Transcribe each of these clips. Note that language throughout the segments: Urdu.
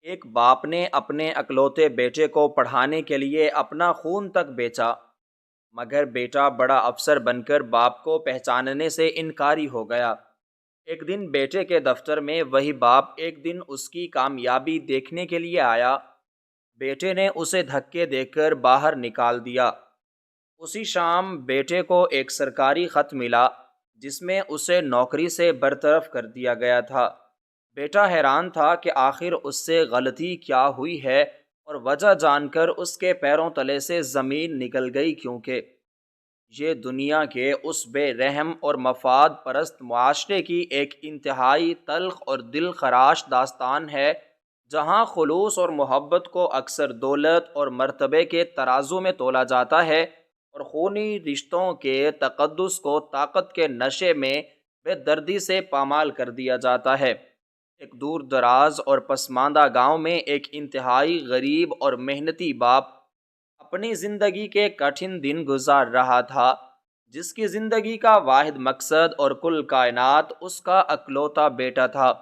ایک باپ نے اپنے اکلوتے بیٹے کو پڑھانے کے لیے اپنا خون تک بیچا، مگر بیٹا بڑا افسر بن کر باپ کو پہچاننے سے انکاری ہو گیا۔ ایک دن بیٹے کے دفتر میں وہی باپ ایک دن اس کی کامیابی دیکھنے کے لیے آیا۔ بیٹے نے اسے دھکے دے کر باہر نکال دیا۔ اسی شام بیٹے کو ایک سرکاری خط ملا جس میں اسے نوکری سے برطرف کر دیا گیا تھا۔ بیٹا حیران تھا کہ آخر اس سے غلطی کیا ہوئی ہے اور وجہ جان کر اس کے پیروں تلے سے زمین نکل گئی، کیونکہ یہ دنیا کے اس بے رحم اور مفاد پرست معاشرے کی ایک انتہائی تلخ اور دل خراش داستان ہے، جہاں خلوص اور محبت کو اکثر دولت اور مرتبے کے ترازو میں تولا جاتا ہے اور خونی رشتوں کے تقدس کو طاقت کے نشے میں بے دردی سے پامال کر دیا جاتا ہے۔ ایک دور دراز اور پسماندہ گاؤں میں ایک انتہائی غریب اور محنتی باپ اپنی زندگی کے کٹھن دن گزار رہا تھا، جس کی زندگی کا واحد مقصد اور کل کائنات اس کا اکلوتا بیٹا تھا۔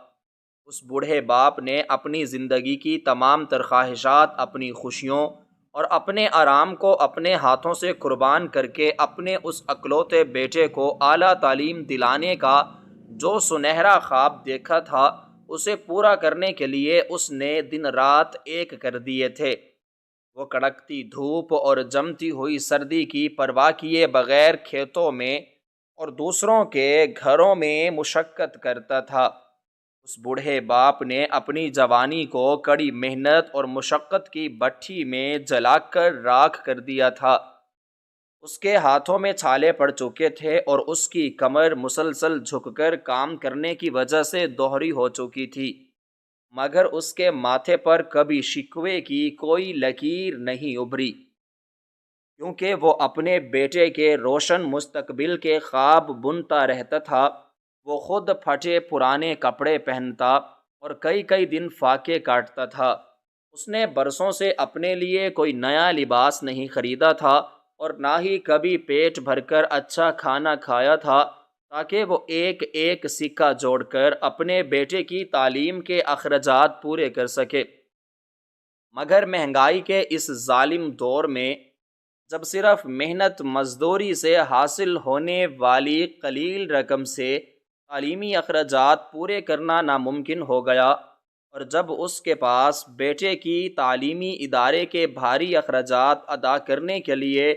اس بوڑھے باپ نے اپنی زندگی کی تمام تر خواہشات، اپنی خوشیوں اور اپنے آرام کو اپنے ہاتھوں سے قربان کر کے اپنے اس اکلوتے بیٹے کو اعلیٰ تعلیم دلانے کا جو سنہرا خواب دیکھا تھا، اسے پورا کرنے کے لیے اس نے دن رات ایک کر دیے تھے۔ وہ کڑکتی دھوپ اور جمتی ہوئی سردی کی پرواہ کیے بغیر کھیتوں میں اور دوسروں کے گھروں میں مشقت کرتا تھا۔ اس بوڑھے باپ نے اپنی جوانی کو کڑی محنت اور مشقت کی بھٹی میں جلا کر راکھ کر دیا تھا۔ اس کے ہاتھوں میں چھالے پڑ چکے تھے اور اس کی کمر مسلسل جھک کر کام کرنے کی وجہ سے دوہری ہو چکی تھی، مگر اس کے ماتھے پر کبھی شکوے کی کوئی لکیر نہیں ابھری، کیونکہ وہ اپنے بیٹے کے روشن مستقبل کے خواب بنتا رہتا تھا۔ وہ خود پھٹے پرانے کپڑے پہنتا اور کئی کئی دن فاقے کاٹتا تھا۔ اس نے برسوں سے اپنے لیے کوئی نیا لباس نہیں خریدا تھا اور نہ ہی کبھی پیٹ بھر کر اچھا کھانا کھایا تھا، تاکہ وہ ایک ایک سکہ جوڑ کر اپنے بیٹے کی تعلیم کے اخراجات پورے کر سکے۔ مگر مہنگائی کے اس ظالم دور میں، جب صرف محنت مزدوری سے حاصل ہونے والی قلیل رقم سے تعلیمی اخراجات پورے کرنا ناممکن ہو گیا، اور جب اس کے پاس بیٹے کی تعلیمی ادارے کے بھاری اخراجات ادا کرنے کے لیے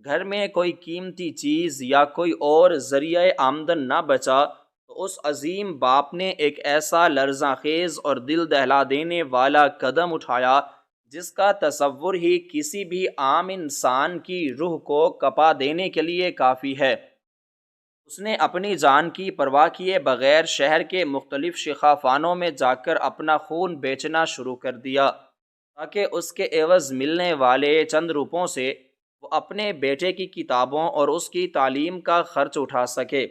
گھر میں کوئی قیمتی چیز یا کوئی اور ذریعہ آمدن نہ بچا، تو اس عظیم باپ نے ایک ایسا لرزاں خیز اور دل دہلا دینے والا قدم اٹھایا جس کا تصور ہی کسی بھی عام انسان کی روح کو کپا دینے کے لیے کافی ہے۔ اس نے اپنی جان کی پرواہ کیے بغیر شہر کے مختلف شیخاخانوں میں جا کر اپنا خون بیچنا شروع کر دیا، تاکہ اس کے عوض ملنے والے چند روپوں سے وہ اپنے بیٹے کی کتابوں اور اس کی تعلیم کا خرچ اٹھا سکے۔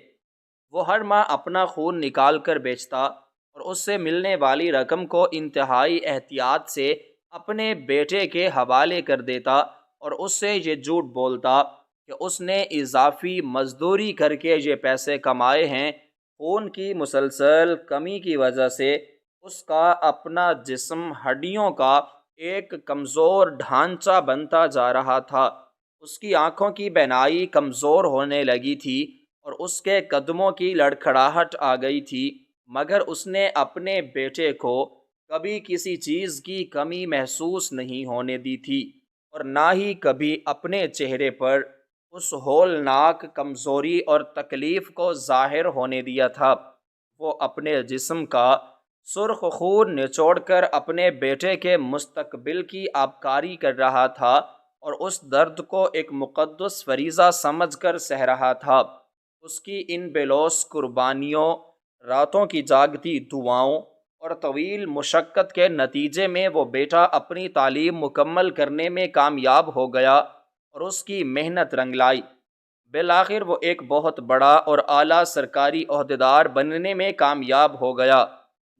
وہ ہر ماہ اپنا خون نکال کر بیچتا اور اس سے ملنے والی رقم کو انتہائی احتیاط سے اپنے بیٹے کے حوالے کر دیتا اور اس سے یہ جھوٹ بولتا کہ اس نے اضافی مزدوری کر کے یہ پیسے کمائے ہیں۔ خون کی مسلسل کمی کی وجہ سے اس کا اپنا جسم ہڈیوں کا ایک کمزور ڈھانچہ بنتا جا رہا تھا۔ اس کی آنکھوں کی بینائی کمزور ہونے لگی تھی اور اس کے قدموں کی لڑکھڑاہٹ آ گئی تھی، مگر اس نے اپنے بیٹے کو کبھی کسی چیز کی کمی محسوس نہیں ہونے دی تھی اور نہ ہی کبھی اپنے چہرے پر اس ہولناک کمزوری اور تکلیف کو ظاہر ہونے دیا تھا۔ وہ اپنے جسم کا سرخ خون نچوڑ کر اپنے بیٹے کے مستقبل کی آبکاری کر رہا تھا اور اس درد کو ایک مقدس فریضہ سمجھ کر سہ رہا تھا۔ اس کی ان بے لوث قربانیوں، راتوں کی جاگتی دعاؤں اور طویل مشقت کے نتیجے میں وہ بیٹا اپنی تعلیم مکمل کرنے میں کامیاب ہو گیا اور اس کی محنت رنگ لائی۔ بالآخر وہ ایک بہت بڑا اور اعلیٰ سرکاری عہدیدار بننے میں کامیاب ہو گیا،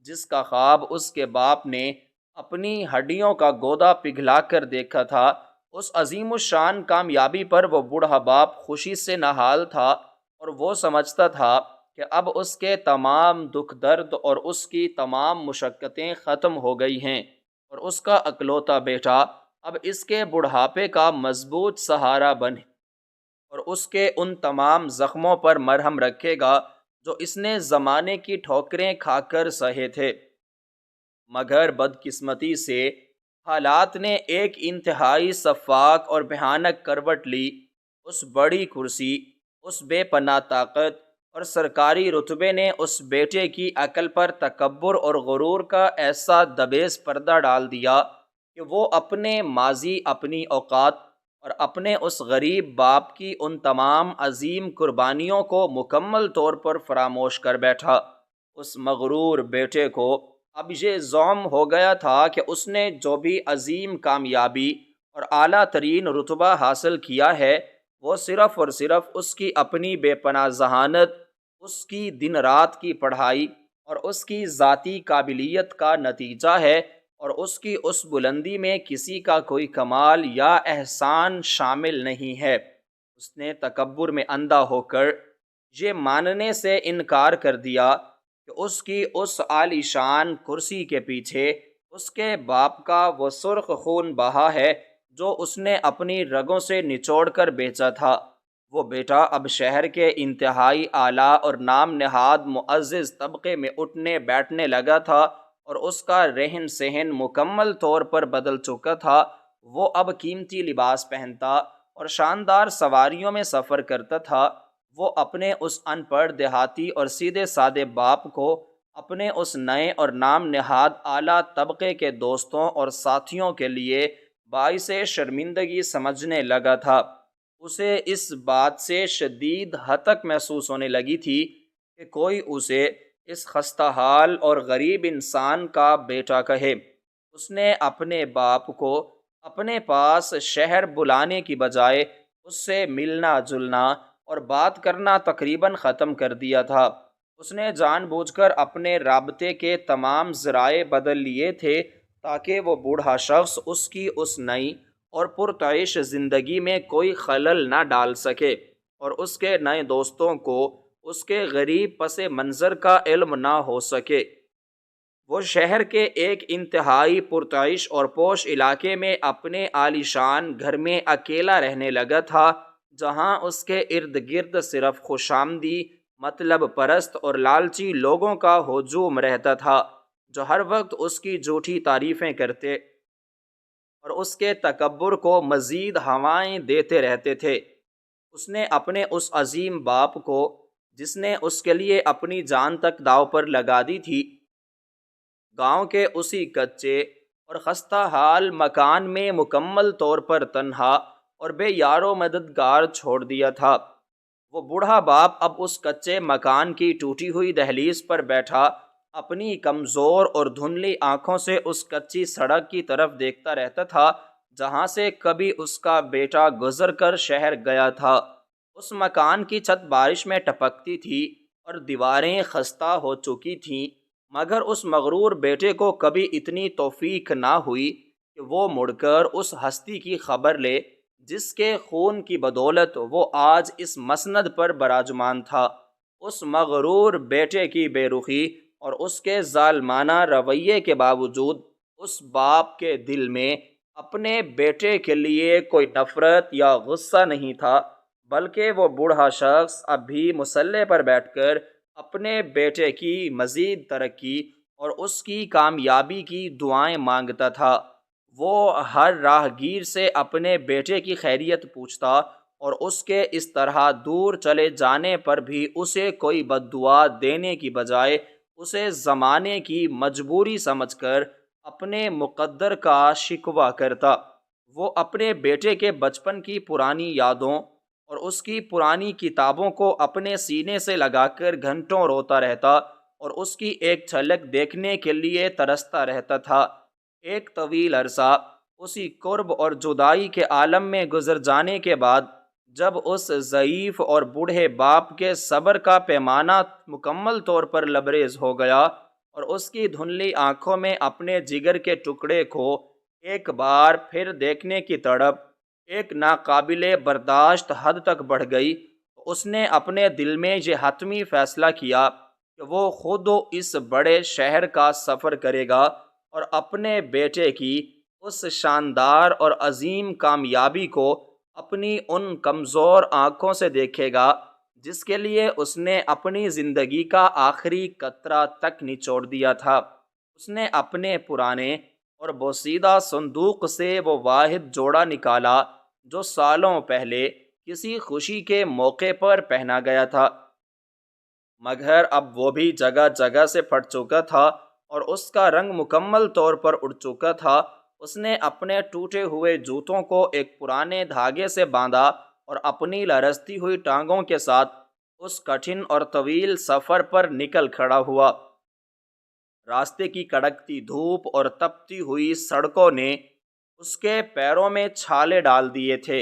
جس کا خواب اس کے باپ نے اپنی ہڈیوں کا گودا پگھلا کر دیکھا تھا۔ اس عظیم الشان کامیابی پر وہ بوڑھا باپ خوشی سے نہال تھا اور وہ سمجھتا تھا کہ اب اس کے تمام دکھ درد اور اس کی تمام مشقتیں ختم ہو گئی ہیں۔ اور اس کا اکلوتا بیٹا اب اس کے بڑھاپے کا مضبوط سہارا بنے اور اس کے ان تمام زخموں پر مرہم رکھے گا جو اس نے زمانے کی ٹھوکریں کھا کر سہے تھے۔ مگر بدقسمتی سے حالات نے ایک انتہائی شفاق اور بھیانک کروٹ لی۔ اس بڑی کرسی، اس بے پناہ طاقت اور سرکاری رتبے نے اس بیٹے کی عقل پر تکبر اور غرور کا ایسا دبیز پردہ ڈال دیا کہ وہ اپنے ماضی، اپنی اوقات اور اپنے اس غریب باپ کی ان تمام عظیم قربانیوں کو مکمل طور پر فراموش کر بیٹھا۔ اس مغرور بیٹے کو اب یہ زوم ہو گیا تھا کہ اس نے جو بھی عظیم کامیابی اور اعلیٰ ترین رتبہ حاصل کیا ہے وہ صرف اور صرف اس کی اپنی بے پناہ ذہانت، اس کی دن رات کی پڑھائی اور اس کی ذاتی قابلیت کا نتیجہ ہے، اور اس کی اس بلندی میں کسی کا کوئی کمال یا احسان شامل نہیں ہے۔ اس نے تکبر میں اندھا ہو کر یہ ماننے سے انکار کر دیا کہ اس کی اس عالی شان کرسی کے پیچھے اس کے باپ کا وہ سرخ خون بہا ہے جو اس نے اپنی رگوں سے نچوڑ کر بیچا تھا۔ وہ بیٹا اب شہر کے انتہائی اعلیٰ اور نام نہاد معزز طبقے میں اٹھنے بیٹھنے لگا تھا، اور اس کا رہن سہن مکمل طور پر بدل چکا تھا۔ وہ اب قیمتی لباس پہنتا اور شاندار سواریوں میں سفر کرتا تھا۔ وہ اپنے اس ان پڑھ دیہاتی اور سیدھے سادے باپ کو اپنے اس نئے اور نام نہاد اعلیٰ طبقے کے دوستوں اور ساتھیوں کے لیے باعث شرمندگی سمجھنے لگا تھا۔ اسے اس بات سے شدید ہتک محسوس ہونے لگی تھی کہ کوئی اسے اس خستہ حال اور غریب انسان کا بیٹا کہے۔ اس نے اپنے باپ کو اپنے پاس شہر بلانے کی بجائے اس سے ملنا جلنا اور بات کرنا تقریباً ختم کر دیا تھا۔ اس نے جان بوجھ کر اپنے رابطے کے تمام ذرائع بدل لیے تھے تاکہ وہ بوڑھا شخص اس کی اس نئی اور پرتعیش زندگی میں کوئی خلل نہ ڈال سکے، اور اس کے نئے دوستوں کو اس کے غریب پس منظر کا علم نہ ہو سکے۔ وہ شہر کے ایک انتہائی پرتعیش اور پوش علاقے میں اپنے عالی شان گھر میں اکیلا رہنے لگا تھا، جہاں اس کے ارد گرد صرف خوش آمدی، مطلب پرست اور لالچی لوگوں کا ہجوم رہتا تھا جو ہر وقت اس کی جھوٹی تعریفیں کرتے اور اس کے تکبر کو مزید ہوائیں دیتے رہتے تھے۔ اس نے اپنے اس عظیم باپ کو، جس نے اس کے لیے اپنی جان تک داؤ پر لگا دی تھی، گاؤں کے اسی کچے اور خستہ حال مکان میں مکمل طور پر تنہا اور بے یار و مددگار چھوڑ دیا تھا۔ وہ بوڑھا باپ اب اس کچے مکان کی ٹوٹی ہوئی دہلیز پر بیٹھا اپنی کمزور اور دھندلی آنکھوں سے اس کچی سڑک کی طرف دیکھتا رہتا تھا جہاں سے کبھی اس کا بیٹا گزر کر شہر گیا تھا۔ اس مکان کی چھت بارش میں ٹپکتی تھی اور دیواریں خستہ ہو چکی تھیں، مگر اس مغرور بیٹے کو کبھی اتنی توفیق نہ ہوئی کہ وہ مڑ کر اس ہستی کی خبر لے جس کے خون کی بدولت وہ آج اس مسند پر براجمان تھا۔ اس مغرور بیٹے کی بے رخی اور اس کے ظالمانہ رویے کے باوجود اس باپ کے دل میں اپنے بیٹے کے لیے کوئی نفرت یا غصہ نہیں تھا، بلکہ وہ بوڑھا شخص اب بھی مسلح پر بیٹھ کر اپنے بیٹے کی مزید ترقی اور اس کی کامیابی کی دعائیں مانگتا تھا۔ وہ ہر راہ گیر سے اپنے بیٹے کی خیریت پوچھتا اور اس کے اس طرح دور چلے جانے پر بھی اسے کوئی بد دعا دینے کی بجائے اسے زمانے کی مجبوری سمجھ کر اپنے مقدر کا شکوہ کرتا۔ وہ اپنے بیٹے کے بچپن کی پرانی یادوں اور اس کی پرانی کتابوں کو اپنے سینے سے لگا کر گھنٹوں روتا رہتا اور اس کی ایک جھلک دیکھنے کے لیے ترستا رہتا تھا۔ ایک طویل عرصہ اسی قرب اور جدائی کے عالم میں گزر جانے کے بعد جب اس ضعیف اور بوڑھے باپ کے صبر کا پیمانہ مکمل طور پر لبریز ہو گیا اور اس کی دھندلی آنکھوں میں اپنے جگر کے ٹکڑے کو ایک بار پھر دیکھنے کی تڑپ ایک ناقابل برداشت حد تک بڑھ گئی، تو اس نے اپنے دل میں یہ حتمی فیصلہ کیا کہ وہ خود اس بڑے شہر کا سفر کرے گا اور اپنے بیٹے کی اس شاندار اور عظیم کامیابی کو اپنی ان کمزور آنکھوں سے دیکھے گا جس کے لیے اس نے اپنی زندگی کا آخری قطرہ تک نچوڑ دیا تھا۔ اس نے اپنے پرانے اور بوسیدہ صندوق سے وہ واحد جوڑا نکالا جو سالوں پہلے کسی خوشی کے موقع پر پہنا گیا تھا، مگر اب وہ بھی جگہ جگہ سے پھٹ چکا تھا اور اس کا رنگ مکمل طور پر اڑ چکا تھا۔ اس نے اپنے ٹوٹے ہوئے جوتوں کو ایک پرانے دھاگے سے باندھا اور اپنی لرزتی ہوئی ٹانگوں کے ساتھ اس کٹھن اور طویل سفر پر نکل کھڑا ہوا۔ راستے کی کڑکتی دھوپ اور تپتی ہوئی سڑکوں نے اس کے پیروں میں چھالے ڈال دیے تھے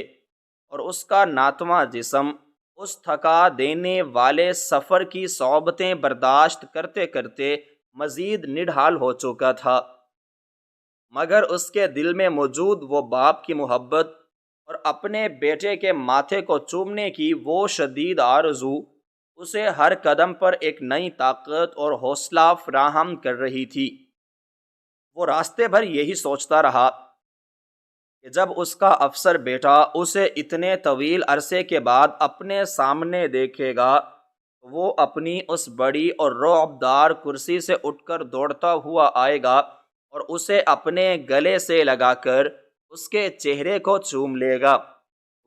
اور اس کا ناتواں جسم اس تھکا دینے والے سفر کی صعوبتیں برداشت کرتے کرتے مزید نڈھال ہو چکا تھا، مگر اس کے دل میں موجود وہ باپ کی محبت اور اپنے بیٹے کے ماتھے کو چومنے کی وہ شدید آرزو اسے ہر قدم پر ایک نئی طاقت اور حوصلہ فراہم کر رہی تھی۔ وہ راستے بھر یہی سوچتا رہا کہ جب اس کا افسر بیٹا اسے اتنے طویل عرصے کے بعد اپنے سامنے دیکھے گا تو وہ اپنی اس بڑی اور رعبدار کرسی سے اٹھ کر دوڑتا ہوا آئے گا اور اسے اپنے گلے سے لگا کر اس کے چہرے کو چوم لے گا۔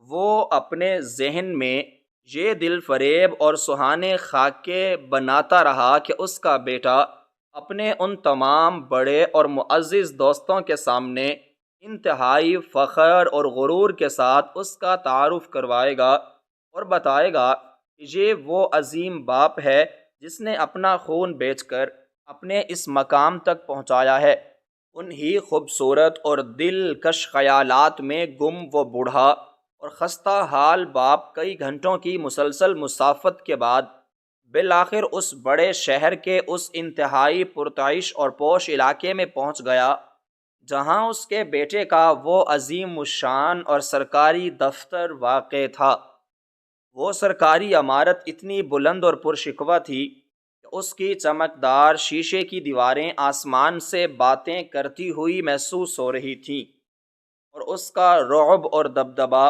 وہ اپنے ذہن میں یہ دل فریب اور سہانے خاکے بناتا رہا کہ اس کا بیٹا اپنے ان تمام بڑے اور معزز دوستوں کے سامنے انتہائی فخر اور غرور کے ساتھ اس کا تعارف کروائے گا اور بتائے گا کہ یہ وہ عظیم باپ ہے جس نے اپنا خون بیچ کر اپنے اس مقام تک پہنچایا ہے۔ انہی خوبصورت اور دلکش خیالات میں گم وہ بوڑھا اور خستہ حال باپ کئی گھنٹوں کی مسلسل مسافت کے بعد بالآخر اس بڑے شہر کے اس انتہائی پرتعیش اور پوش علاقے میں پہنچ گیا جہاں اس کے بیٹے کا وہ عظیم الشان اور سرکاری دفتر واقع تھا۔ وہ سرکاری عمارت اتنی بلند اور پرشکوہ تھی کہ اس کی چمکدار شیشے کی دیواریں آسمان سے باتیں کرتی ہوئی محسوس ہو رہی تھیں اور اس کا رعب اور دبدبا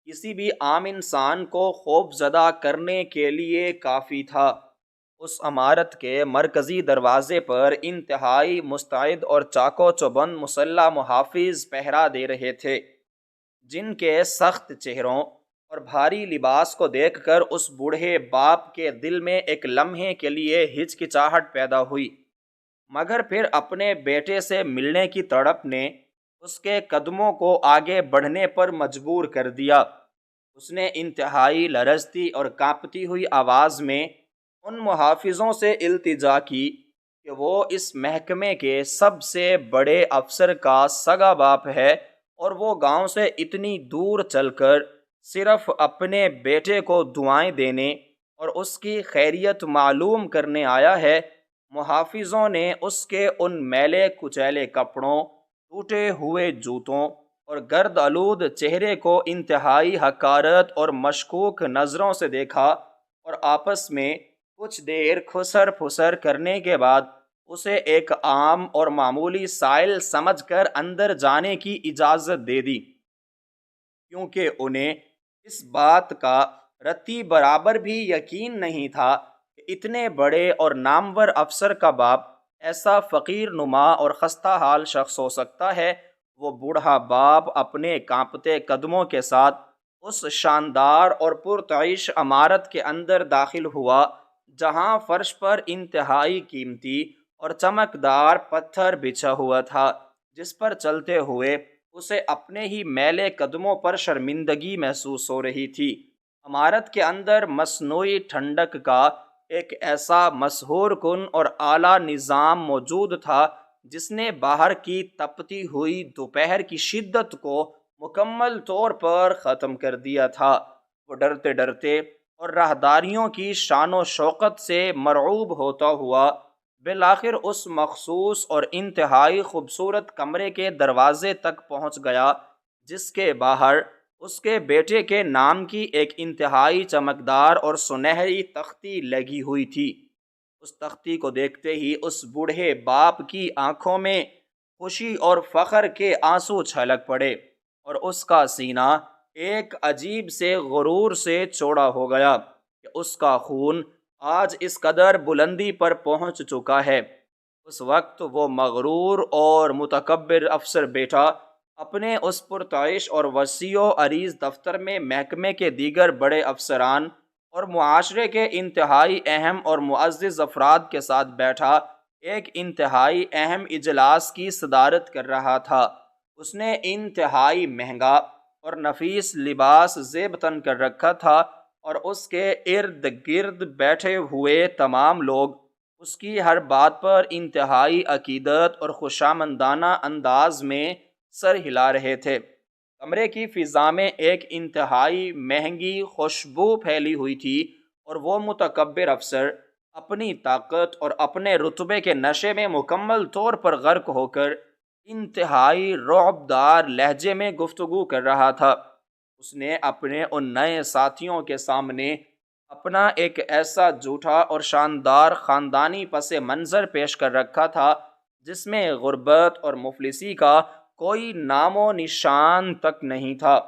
کسی بھی عام انسان کو خوف زدہ کرنے کے لیے کافی تھا۔ اس عمارت کے مرکزی دروازے پر انتہائی مستعد اور چاق و چوبند مسلح محافظ پہرا دے رہے تھے، جن کے سخت چہروں اور بھاری لباس کو دیکھ کر اس بوڑھے باپ کے دل میں ایک لمحے کے لیے ہچکچاہٹ پیدا ہوئی، مگر پھر اپنے بیٹے سے ملنے کی تڑپ نے اس کے قدموں کو آگے بڑھنے پر مجبور کر دیا۔ اس نے انتہائی لرزتی اور کانپتی ہوئی آواز میں ان محافظوں سے التجا کی کہ وہ اس محکمے کے سب سے بڑے افسر کا سگا باپ ہے اور وہ گاؤں سے اتنی دور چل کر صرف اپنے بیٹے کو دعائیں دینے اور اس کی خیریت معلوم کرنے آیا ہے۔ محافظوں نے اس کے ان میلے کچیلے کپڑوں، ٹوٹے ہوئے جوتوں اور گرد آلود چہرے کو انتہائی حقارت اور مشکوک نظروں سے دیکھا اور آپس میں کچھ دیر خسر پھسر کرنے کے بعد اسے ایک عام اور معمولی سائل سمجھ کر اندر جانے کی اجازت دے دی، کیونکہ انہیں اس بات کا رتی برابر بھی یقین نہیں تھا کہ اتنے بڑے اور نامور افسر کا باپ ایسا فقیر نما اور خستہ حال شخص ہو سکتا ہے۔ وہ بوڑھا باپ اپنے کانپتے قدموں کے ساتھ اس شاندار اور پرتعیش عمارت کے اندر داخل ہوا جہاں فرش پر انتہائی قیمتی اور چمکدار پتھر بچھا ہوا تھا، جس پر چلتے ہوئے اسے اپنے ہی میلے قدموں پر شرمندگی محسوس ہو رہی تھی۔ عمارت کے اندر مصنوعی ٹھنڈک کا ایک ایسا مسحور کن اور اعلیٰ نظام موجود تھا جس نے باہر کی تپتی ہوئی دوپہر کی شدت کو مکمل طور پر ختم کر دیا تھا۔ وہ ڈرتے ڈرتے اور راہداریوں کی شان و شوکت سے مرعوب ہوتا ہوا بالآخر اس مخصوص اور انتہائی خوبصورت کمرے کے دروازے تک پہنچ گیا جس کے باہر اس کے بیٹے کے نام کی ایک انتہائی چمکدار اور سنہری تختی لگی ہوئی تھی۔ اس تختی کو دیکھتے ہی اس بوڑھے باپ کی آنکھوں میں خوشی اور فخر کے آنسو چھلک پڑے اور اس کا سینہ ایک عجیب سے غرور سے چوڑا ہو گیا کہ اس کا خون آج اس قدر بلندی پر پہنچ چکا ہے۔ اس وقت وہ مغرور اور متکبر افسر بیٹا اپنے اس پرتعیش اور وسیع و عریض دفتر میں محکمے کے دیگر بڑے افسران اور معاشرے کے انتہائی اہم اور معزز افراد کے ساتھ بیٹھا ایک انتہائی اہم اجلاس کی صدارت کر رہا تھا۔ اس نے انتہائی مہنگا اور نفیس لباس زیب تن کر رکھا تھا اور اس کے ارد گرد بیٹھے ہوئے تمام لوگ اس کی ہر بات پر انتہائی عقیدت اور خوشامندانہ انداز میں سر ہلا رہے تھے۔ کمرے کی فضا میں ایک انتہائی مہنگی خوشبو پھیلی ہوئی تھی اور وہ متکبر افسر اپنی طاقت اور اپنے رتبے کے نشے میں مکمل طور پر غرق ہو کر انتہائی رعب دار لہجے میں گفتگو کر رہا تھا۔ اس نے اپنے ان نئے ساتھیوں کے سامنے اپنا ایک ایسا جھوٹا اور شاندار خاندانی پس منظر پیش کر رکھا تھا جس میں غربت اور مفلسی کا کوئی نام و نشان تک نہیں تھا۔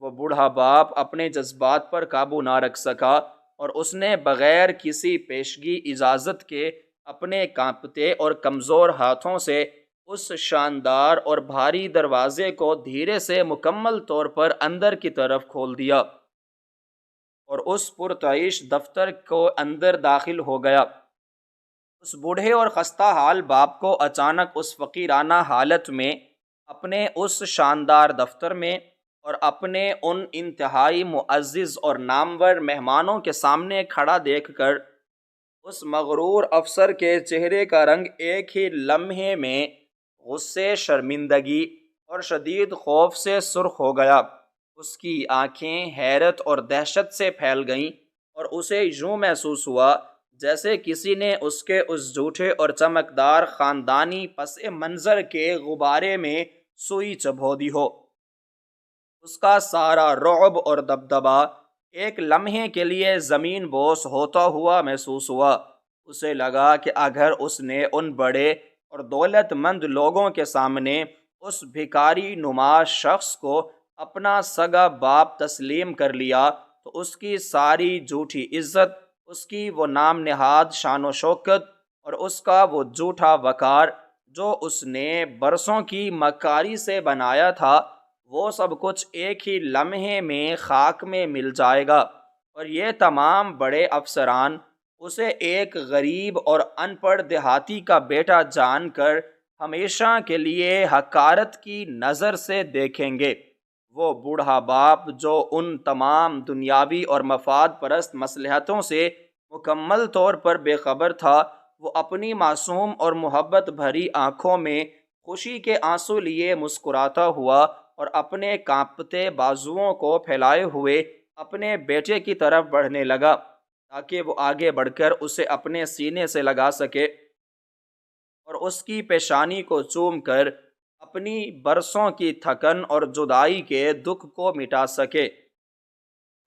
وہ بوڑھا باپ اپنے جذبات پر قابو نہ رکھ سکا اور اس نے بغیر کسی پیشگی اجازت کے اپنے کانپتے اور کمزور ہاتھوں سے اس شاندار اور بھاری دروازے کو دھیرے سے مکمل طور پر اندر کی طرف کھول دیا اور اس پرتعیش دفتر کو اندر داخل ہو گیا۔ اس بوڑھے اور خستہ حال باپ کو اچانک اس فقیرانہ حالت میں اپنے اس شاندار دفتر میں اور اپنے ان انتہائی معزز اور نامور مہمانوں کے سامنے کھڑا دیکھ کر اس مغرور افسر کے چہرے کا رنگ ایک ہی لمحے میں غصے، شرمندگی اور شدید خوف سے سرخ ہو گیا۔ اس کی آنکھیں حیرت اور دہشت سے پھیل گئیں اور اسے یوں محسوس ہوا جیسے کسی نے اس کے اس جھوٹے اور چمکدار خاندانی پس منظر کے غبارے میں سوئی چبھو دی ہو۔ اس کا سارا رعب اور دبدبا ایک لمحے کے لیے زمین بوس ہوتا ہوا محسوس ہوا۔ اسے لگا کہ اگر اس نے ان بڑے اور دولت مند لوگوں کے سامنے اس بھکاری نما شخص کو اپنا سگا باپ تسلیم کر لیا تو اس کی ساری جھوٹی عزت، اس کی وہ نام نہاد شان و شوکت اور اس کا وہ جھوٹا وقار جو اس نے برسوں کی مکاری سے بنایا تھا، وہ سب کچھ ایک ہی لمحے میں خاک میں مل جائے گا اور یہ تمام بڑے افسران اسے ایک غریب اور ان پڑھ دیہاتی کا بیٹا جان کر ہمیشہ کے لیے حقارت کی نظر سے دیکھیں گے۔ وہ بوڑھا باپ جو ان تمام دنیاوی اور مفاد پرست مصلحتوں سے مکمل طور پر بے خبر تھا، وہ اپنی معصوم اور محبت بھری آنکھوں میں خوشی کے آنسو لیے مسکراتا ہوا اور اپنے کانپتے بازوؤں کو پھیلائے ہوئے اپنے بیٹے کی طرف بڑھنے لگا تاکہ وہ آگے بڑھ کر اسے اپنے سینے سے لگا سکے اور اس کی پیشانی کو چوم کر اپنی برسوں کی تھکن اور جدائی کے دکھ کو مٹا سکے۔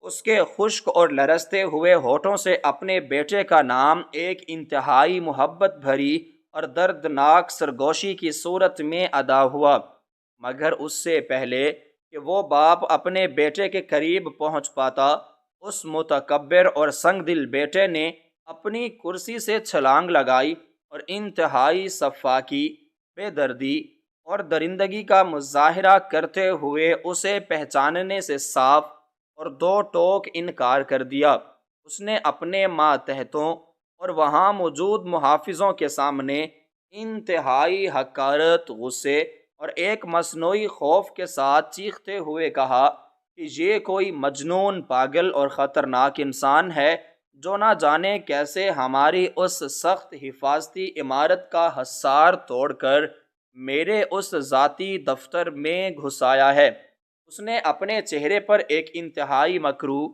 اس کے خشک اور لرزتے ہوئے ہونٹوں سے اپنے بیٹے کا نام ایک انتہائی محبت بھری اور دردناک سرگوشی کی صورت میں ادا ہوا، مگر اس سے پہلے کہ وہ باپ اپنے بیٹے کے قریب پہنچ پاتا، اس متکبر اور سنگ دل بیٹے نے اپنی کرسی سے چھلانگ لگائی اور انتہائی سفاکی، بے دردی اور درندگی کا مظاہرہ کرتے ہوئے اسے پہچاننے سے صاف اور دو ٹوک انکار کر دیا۔ اس نے اپنے ماتحتوں اور وہاں موجود محافظوں کے سامنے انتہائی حقارت، غصے اور ایک مصنوعی خوف کے ساتھ چیختے ہوئے کہا کہ یہ کوئی مجنون، پاگل اور خطرناک انسان ہے جو نہ جانے کیسے ہماری اس سخت حفاظتی عمارت کا حصار توڑ کر میرے اس ذاتی دفتر میں گھس آیا ہے۔ اس نے اپنے چہرے پر ایک انتہائی مکروہ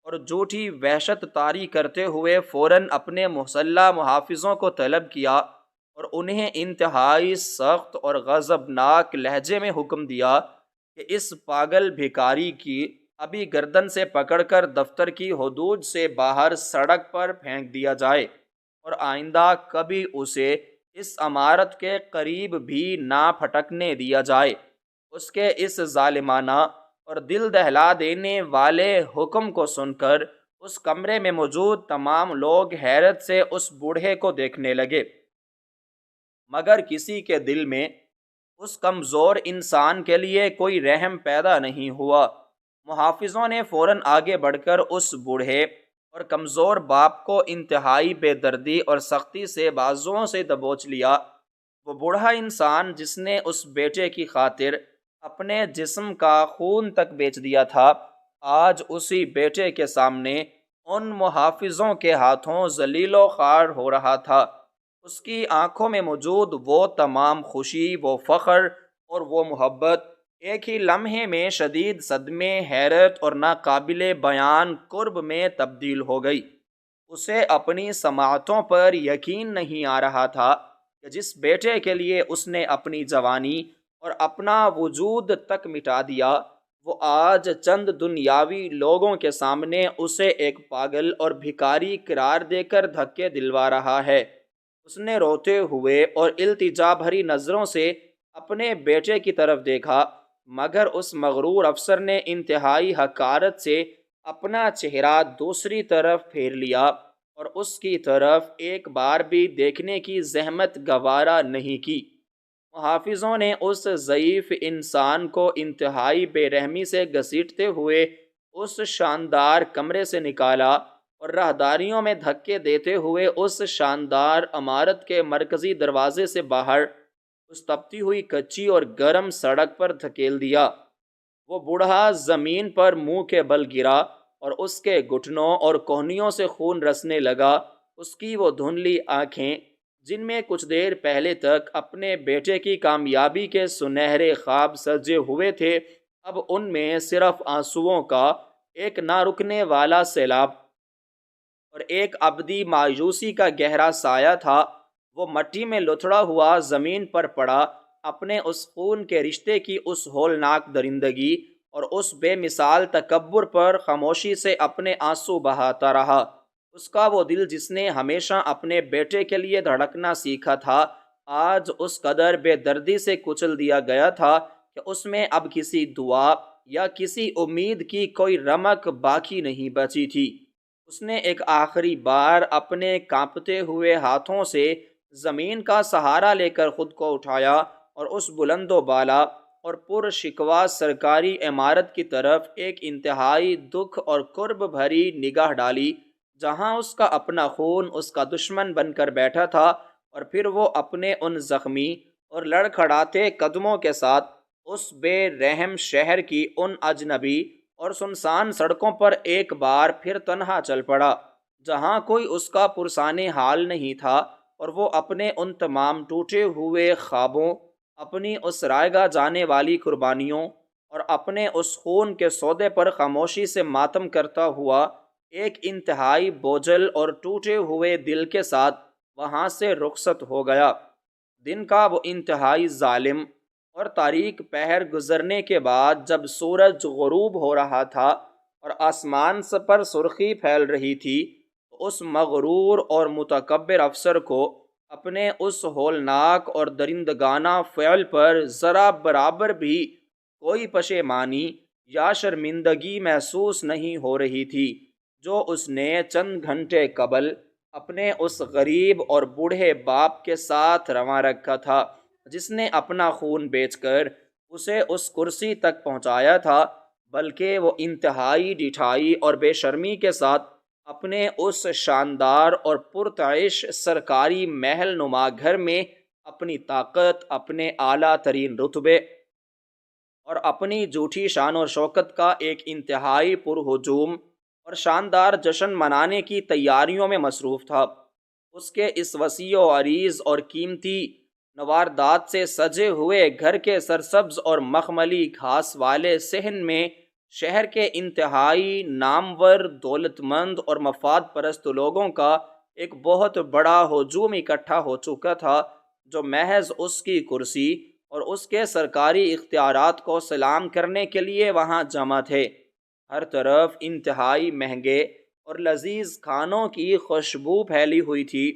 اور جھوٹی وحشت طاری کرتے ہوئے فوراً اپنے مسلح محافظوں کو طلب کیا اور انہیں انتہائی سخت اور غضبناک لہجے میں حکم دیا کہ اس پاگل بھکاری کی ابھی گردن سے پکڑ کر دفتر کی حدود سے باہر سڑک پر پھینک دیا جائے اور آئندہ کبھی اسے اس عمارت کے قریب بھی نہ پھٹکنے دیا جائے۔ اس کے اس ظالمانہ اور دل دہلا دینے والے حکم کو سن کر اس کمرے میں موجود تمام لوگ حیرت سے اس بوڑھے کو دیکھنے لگے، مگر کسی کے دل میں اس کمزور انسان کے لیے کوئی رحم پیدا نہیں ہوا۔ محافظوں نے فوراً آگے بڑھ کر اس بوڑھے اور کمزور باپ کو انتہائی بے دردی اور سختی سے بازوؤں سے دبوچ لیا۔ وہ بوڑھا انسان جس نے اس بیٹے کی خاطر اپنے جسم کا خون تک بیچ دیا تھا، آج اسی بیٹے کے سامنے ان محافظوں کے ہاتھوں ذلیل و خوار ہو رہا تھا۔ اس کی آنکھوں میں موجود وہ تمام خوشی، وہ فخر اور وہ محبت ایک ہی لمحے میں شدید صدمے، حیرت اور ناقابل بیان قرب میں تبدیل ہو گئی۔ اسے اپنی سماعتوں پر یقین نہیں آ رہا تھا کہ جس بیٹے کے لیے اس نے اپنی جوانی اور اپنا وجود تک مٹا دیا، وہ آج چند دنیاوی لوگوں کے سامنے اسے ایک پاگل اور بھکاری قرار دے کر دھکے دلوا رہا ہے۔ اس نے روتے ہوئے اور التجا بھری نظروں سے اپنے بیٹے کی طرف دیکھا، مگر اس مغرور افسر نے انتہائی حقارت سے اپنا چہرہ دوسری طرف پھیر لیا اور اس کی طرف ایک بار بھی دیکھنے کی زحمت گوارا نہیں کی۔ محافظوں نے اس ضعیف انسان کو انتہائی بے رحمی سے گھسیٹتے ہوئے اس شاندار کمرے سے نکالا اور راہداریوں میں دھکے دیتے ہوئے اس شاندار عمارت کے مرکزی دروازے سے باہر اس تپتی ہوئی کچی اور گرم سڑک پر دھکیل دیا۔ وہ بوڑھا زمین پر منہ کے بل گرا اور اس کے گھٹنوں اور کوہنیوں سے خون رسنے لگا۔ اس کی وہ دھندلی آنکھیں جن میں کچھ دیر پہلے تک اپنے بیٹے کی کامیابی کے سنہرے خواب سجے ہوئے تھے، اب ان میں صرف آنسوؤں کا ایک نہ رکنے والا سیلاب اور ایک ابدی مایوسی کا گہرا سایہ تھا۔ وہ مٹی میں لتھڑا ہوا زمین پر پڑا، اپنے اس خون کے رشتے کی اس ہولناک درندگی اور اس بے مثال تکبر پر خاموشی سے اپنے آنسو بہاتا رہا۔ اس کا وہ دل جس نے ہمیشہ اپنے بیٹے کے لیے دھڑکنا سیکھا تھا، آج اس قدر بے دردی سے کچل دیا گیا تھا کہ اس میں اب کسی دعا یا کسی امید کی کوئی رمق باقی نہیں بچی تھی۔ اس نے ایک آخری بار اپنے کانپتے ہوئے ہاتھوں سے زمین کا سہارا لے کر خود کو اٹھایا اور اس بلند و بالا اور پر شکوہ سرکاری عمارت کی طرف ایک انتہائی دکھ اور قرب بھری نگاہ ڈالی، جہاں اس کا اپنا خون اس کا دشمن بن کر بیٹھا تھا، اور پھر وہ اپنے ان زخمی اور لڑکھڑاتے قدموں کے ساتھ اس بے رحم شہر کی ان اجنبی اور سنسان سڑکوں پر ایک بار پھر تنہا چل پڑا، جہاں کوئی اس کا پرسان حال نہیں تھا، اور وہ اپنے ان تمام ٹوٹے ہوئے خوابوں، اپنی اس رائے گاہ جانے والی قربانیوں اور اپنے اس خون کے سودے پر خاموشی سے ماتم کرتا ہوا ایک انتہائی بوجھل اور ٹوٹے ہوئے دل کے ساتھ وہاں سے رخصت ہو گیا۔ دن کا وہ انتہائی ظالم اور تاریک پہر گزرنے کے بعد جب سورج غروب ہو رہا تھا اور آسمان پر سرخی پھیل رہی تھی، تو اس مغرور اور متکبر افسر کو اپنے اس ہولناک اور درندگانہ فعل پر ذرا برابر بھی کوئی پشیمانی یا شرمندگی محسوس نہیں ہو رہی تھی، جو اس نے چند گھنٹے قبل اپنے اس غریب اور بوڑھے باپ کے ساتھ رواں رکھا تھا، جس نے اپنا خون بیچ کر اسے اس کرسی تک پہنچایا تھا، بلکہ وہ انتہائی ڈٹھائی اور بے شرمی کے ساتھ اپنے اس شاندار اور پرتعش سرکاری محل نما گھر میں اپنی طاقت، اپنے اعلیٰ ترین رتبے اور اپنی جھوٹی شان و شوکت کا ایک انتہائی پرہجوم اور شاندار جشن منانے کی تیاریوں میں مصروف تھا۔ اس کے اس وسیع و عریض اور قیمتی نواردات سے سجے ہوئے گھر کے سرسبز اور مخملی گھاس والے صحن میں شہر کے انتہائی نامور، دولت مند اور مفاد پرست لوگوں کا ایک بہت بڑا ہجوم اکٹھا ہو چکا تھا، جو محض اس کی کرسی اور اس کے سرکاری اختیارات کو سلام کرنے کے لیے وہاں جمع تھے۔ ہر طرف انتہائی مہنگے اور لذیذ کھانوں کی خوشبو پھیلی ہوئی تھی،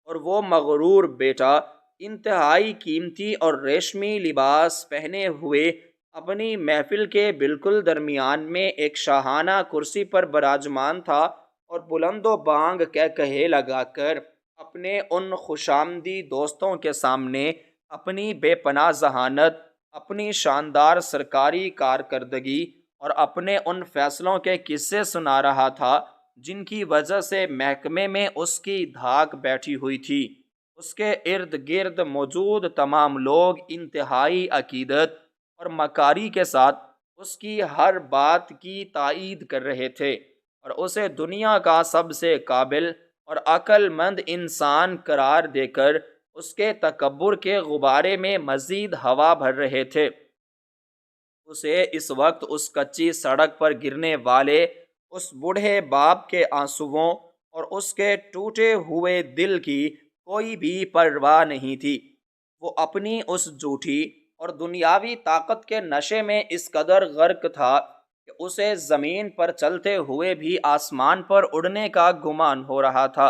اور وہ مغرور بیٹا انتہائی قیمتی اور ریشمی لباس پہنے ہوئے اپنی محفل کے بالکل درمیان میں ایک شاہانہ کرسی پر براجمان تھا اور بلند و بانگ کہے لگا کر اپنے ان خوشامدی دوستوں کے سامنے اپنی بے پناہ ذہانت، اپنی شاندار سرکاری کارکردگی اور اپنے ان فیصلوں کے قصے سنا رہا تھا جن کی وجہ سے محکمے میں اس کی دھاک بیٹھی ہوئی تھی۔ اس کے ارد گرد موجود تمام لوگ انتہائی عقیدت اور مکاری کے ساتھ اس کی ہر بات کی تائید کر رہے تھے اور اسے دنیا کا سب سے قابل اور عقل مند انسان قرار دے کر اس کے تکبر کے غبارے میں مزید ہوا بھر رہے تھے۔ اسے اس وقت اس کچی سڑک پر گرنے والے اس بوڑھے باپ کے آنسوؤں اور اس کے ٹوٹے ہوئے دل کی کوئی بھی پرواہ نہیں تھی۔ وہ اپنی اس جھوٹی اور دنیاوی طاقت کے نشے میں اس قدر غرق تھا کہ اسے زمین پر چلتے ہوئے بھی آسمان پر اڑنے کا گمان ہو رہا تھا۔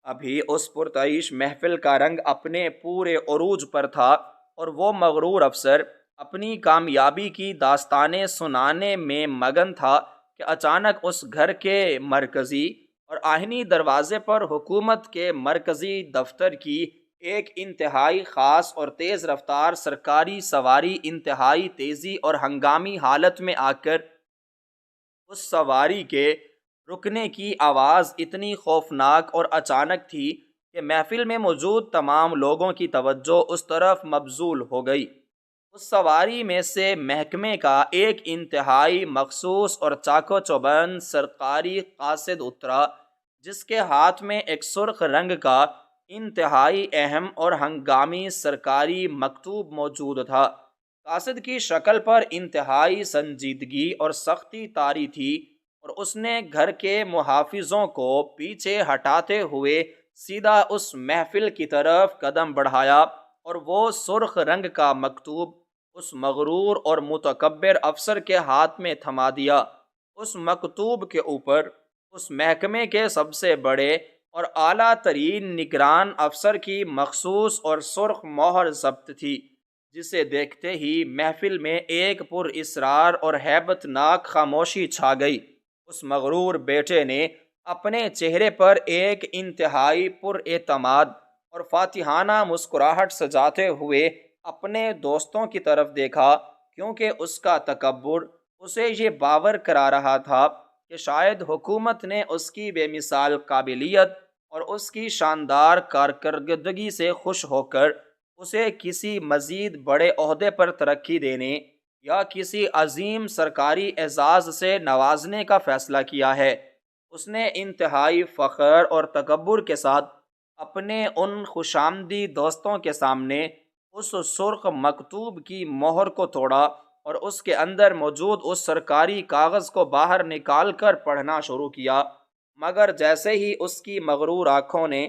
ابھی اس پرتعیش محفل کا رنگ اپنے پورے عروج پر تھا اور وہ مغرور افسر اپنی کامیابی کی داستانیں سنانے میں مگن تھا کہ اچانک اس گھر کے مرکزی اور آہنی دروازے پر حکومت کے مرکزی دفتر کی ایک انتہائی خاص اور تیز رفتار سرکاری سواری انتہائی تیزی اور ہنگامی حالت میں آ کر اس سواری کے رکنے کی آواز اتنی خوفناک اور اچانک تھی کہ محفل میں موجود تمام لوگوں کی توجہ اس طرف مبذول ہو گئی۔ اس سواری میں سے محکمے کا ایک انتہائی مخصوص اور چاق و چوبند سرکاری قاصد اترا، جس کے ہاتھ میں ایک سرخ رنگ کا انتہائی اہم اور ہنگامی سرکاری مکتوب موجود تھا۔ قاصد کی شکل پر انتہائی سنجیدگی اور سختی طاری تھی اور اس نے گھر کے محافظوں کو پیچھے ہٹاتے ہوئے سیدھا اس محفل کی طرف قدم بڑھایا اور وہ سرخ رنگ کا مکتوب اس مغرور اور متکبر افسر کے ہاتھ میں تھما دیا۔ اس مکتوب کے اوپر اس محکمے کے سب سے بڑے اور اعلیٰ ترین نگران افسر کی مخصوص اور سرخ مہر ضبط تھی، جسے دیکھتے ہی محفل میں ایک پر اسرار اور ہیبت ناک خاموشی چھا گئی۔ اس مغرور بیٹے نے اپنے چہرے پر ایک انتہائی پر اعتماد اور فاتحانہ مسکراہٹ سجاتے ہوئے اپنے دوستوں کی طرف دیکھا، کیونکہ اس کا تکبر اسے یہ باور کرا رہا تھا کہ شاید حکومت نے اس کی بے مثال قابلیت اور اس کی شاندار کارکردگی سے خوش ہو کر اسے کسی مزید بڑے عہدے پر ترقی دینے یا کسی عظیم سرکاری اعزاز سے نوازنے کا فیصلہ کیا ہے۔ اس نے انتہائی فخر اور تکبر کے ساتھ اپنے ان خوشامدی دوستوں کے سامنے اس سرخ مکتوب کی مہر کو توڑا اور اس کے اندر موجود اس سرکاری کاغذ کو باہر نکال کر پڑھنا شروع کیا، مگر جیسے ہی اس کی مغرور آنکھوں نے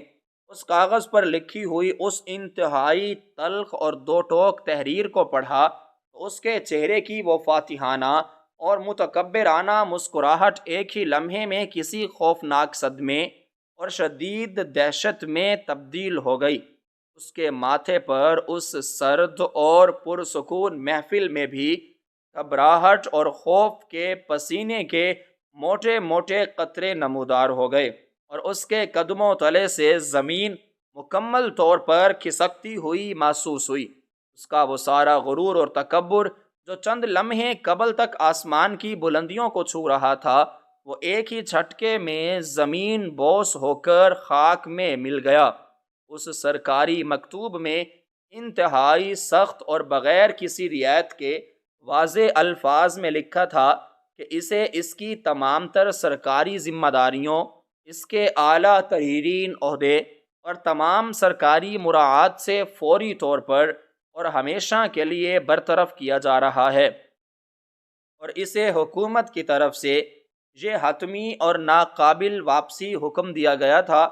اس کاغذ پر لکھی ہوئی اس انتہائی تلخ اور دو ٹوک تحریر کو پڑھا تو اس کے چہرے کی وہ فاتحانہ اور متکبرانہ مسکراہٹ ایک ہی لمحے میں کسی خوفناک صدمے اور شدید دہشت میں تبدیل ہو گئی۔ اس کے ماتھے پر اس سرد اور پرسکون محفل میں بھی گھبراہٹ اور خوف کے پسینے کے موٹے موٹے قطرے نمودار ہو گئے اور اس کے قدموں تلے سے زمین مکمل طور پر کھسکتی ہوئی محسوس ہوئی۔ اس کا وہ سارا غرور اور تکبر جو چند لمحے قبل تک آسمان کی بلندیوں کو چھو رہا تھا، وہ ایک ہی جھٹکے میں زمین بوس ہو کر خاک میں مل گیا۔ اس سرکاری مکتوب میں انتہائی سخت اور بغیر کسی رعایت کے واضح الفاظ میں لکھا تھا کہ اسے اس کی تمام تر سرکاری ذمہ داریوں، اس کے اعلیٰ ترین عہدے اور تمام سرکاری مراعات سے فوری طور پر اور ہمیشہ کے لیے برطرف کیا جا رہا ہے، اور اسے حکومت کی طرف سے یہ حتمی اور ناقابل واپسی حکم دیا گیا تھا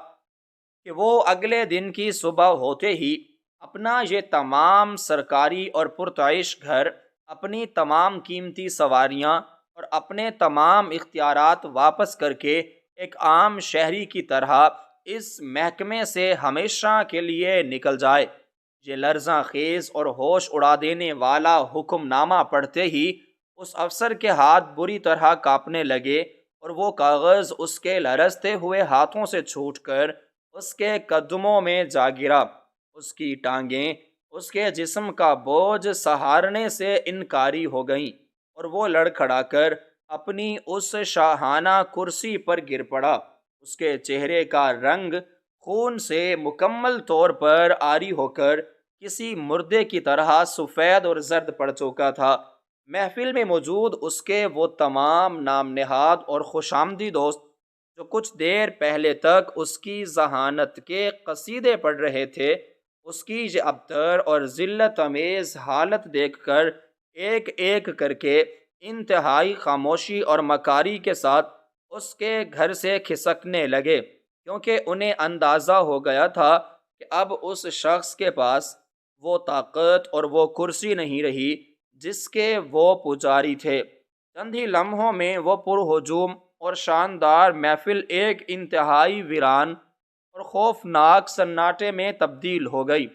کہ وہ اگلے دن کی صبح ہوتے ہی اپنا یہ تمام سرکاری اور پرتعیش گھر، اپنی تمام قیمتی سواریاں اور اپنے تمام اختیارات واپس کر کے ایک عام شہری کی طرح اس محکمے سے ہمیشہ کے لیے نکل جائے۔ یہ لرزاں خیز اور ہوش اڑا دینے والا حکم نامہ پڑھتے ہی اس افسر کے ہاتھ بری طرح کانپنے لگے اور وہ کاغذ اس کے لرزتے ہوئے ہاتھوں سے چھوٹ کر اس کے قدموں میں جا گرا۔ اس کی ٹانگیں اس کے جسم کا بوجھ سہارنے سے انکاری ہو گئیں اور وہ لڑکھڑا کر اپنی اس شاہانہ کرسی پر گر پڑا۔ اس کے چہرے کا رنگ خون سے مکمل طور پر عاری ہو کر کسی مردے کی طرح سفید اور زرد پڑ چکا تھا۔ محفل میں موجود اس کے وہ تمام نام نہاد اور خوش آمدی دوست جو کچھ دیر پہلے تک اس کی ذہانت کے قصیدے پڑھ رہے تھے، اس کی یہ ابتر اور ذلت امیز حالت دیکھ کر ایک ایک کر کے انتہائی خاموشی اور مکاری کے ساتھ اس کے گھر سے کھسکنے لگے، کیونکہ انہیں اندازہ ہو گیا تھا کہ اب اس شخص کے پاس وہ طاقت اور وہ کرسی نہیں رہی جس کے وہ پجاری تھے۔ چند ہی لمحوں میں وہ پرہجوم اور شاندار محفل ایک انتہائی ویران اور خوفناک سناٹے میں تبدیل ہو گئی،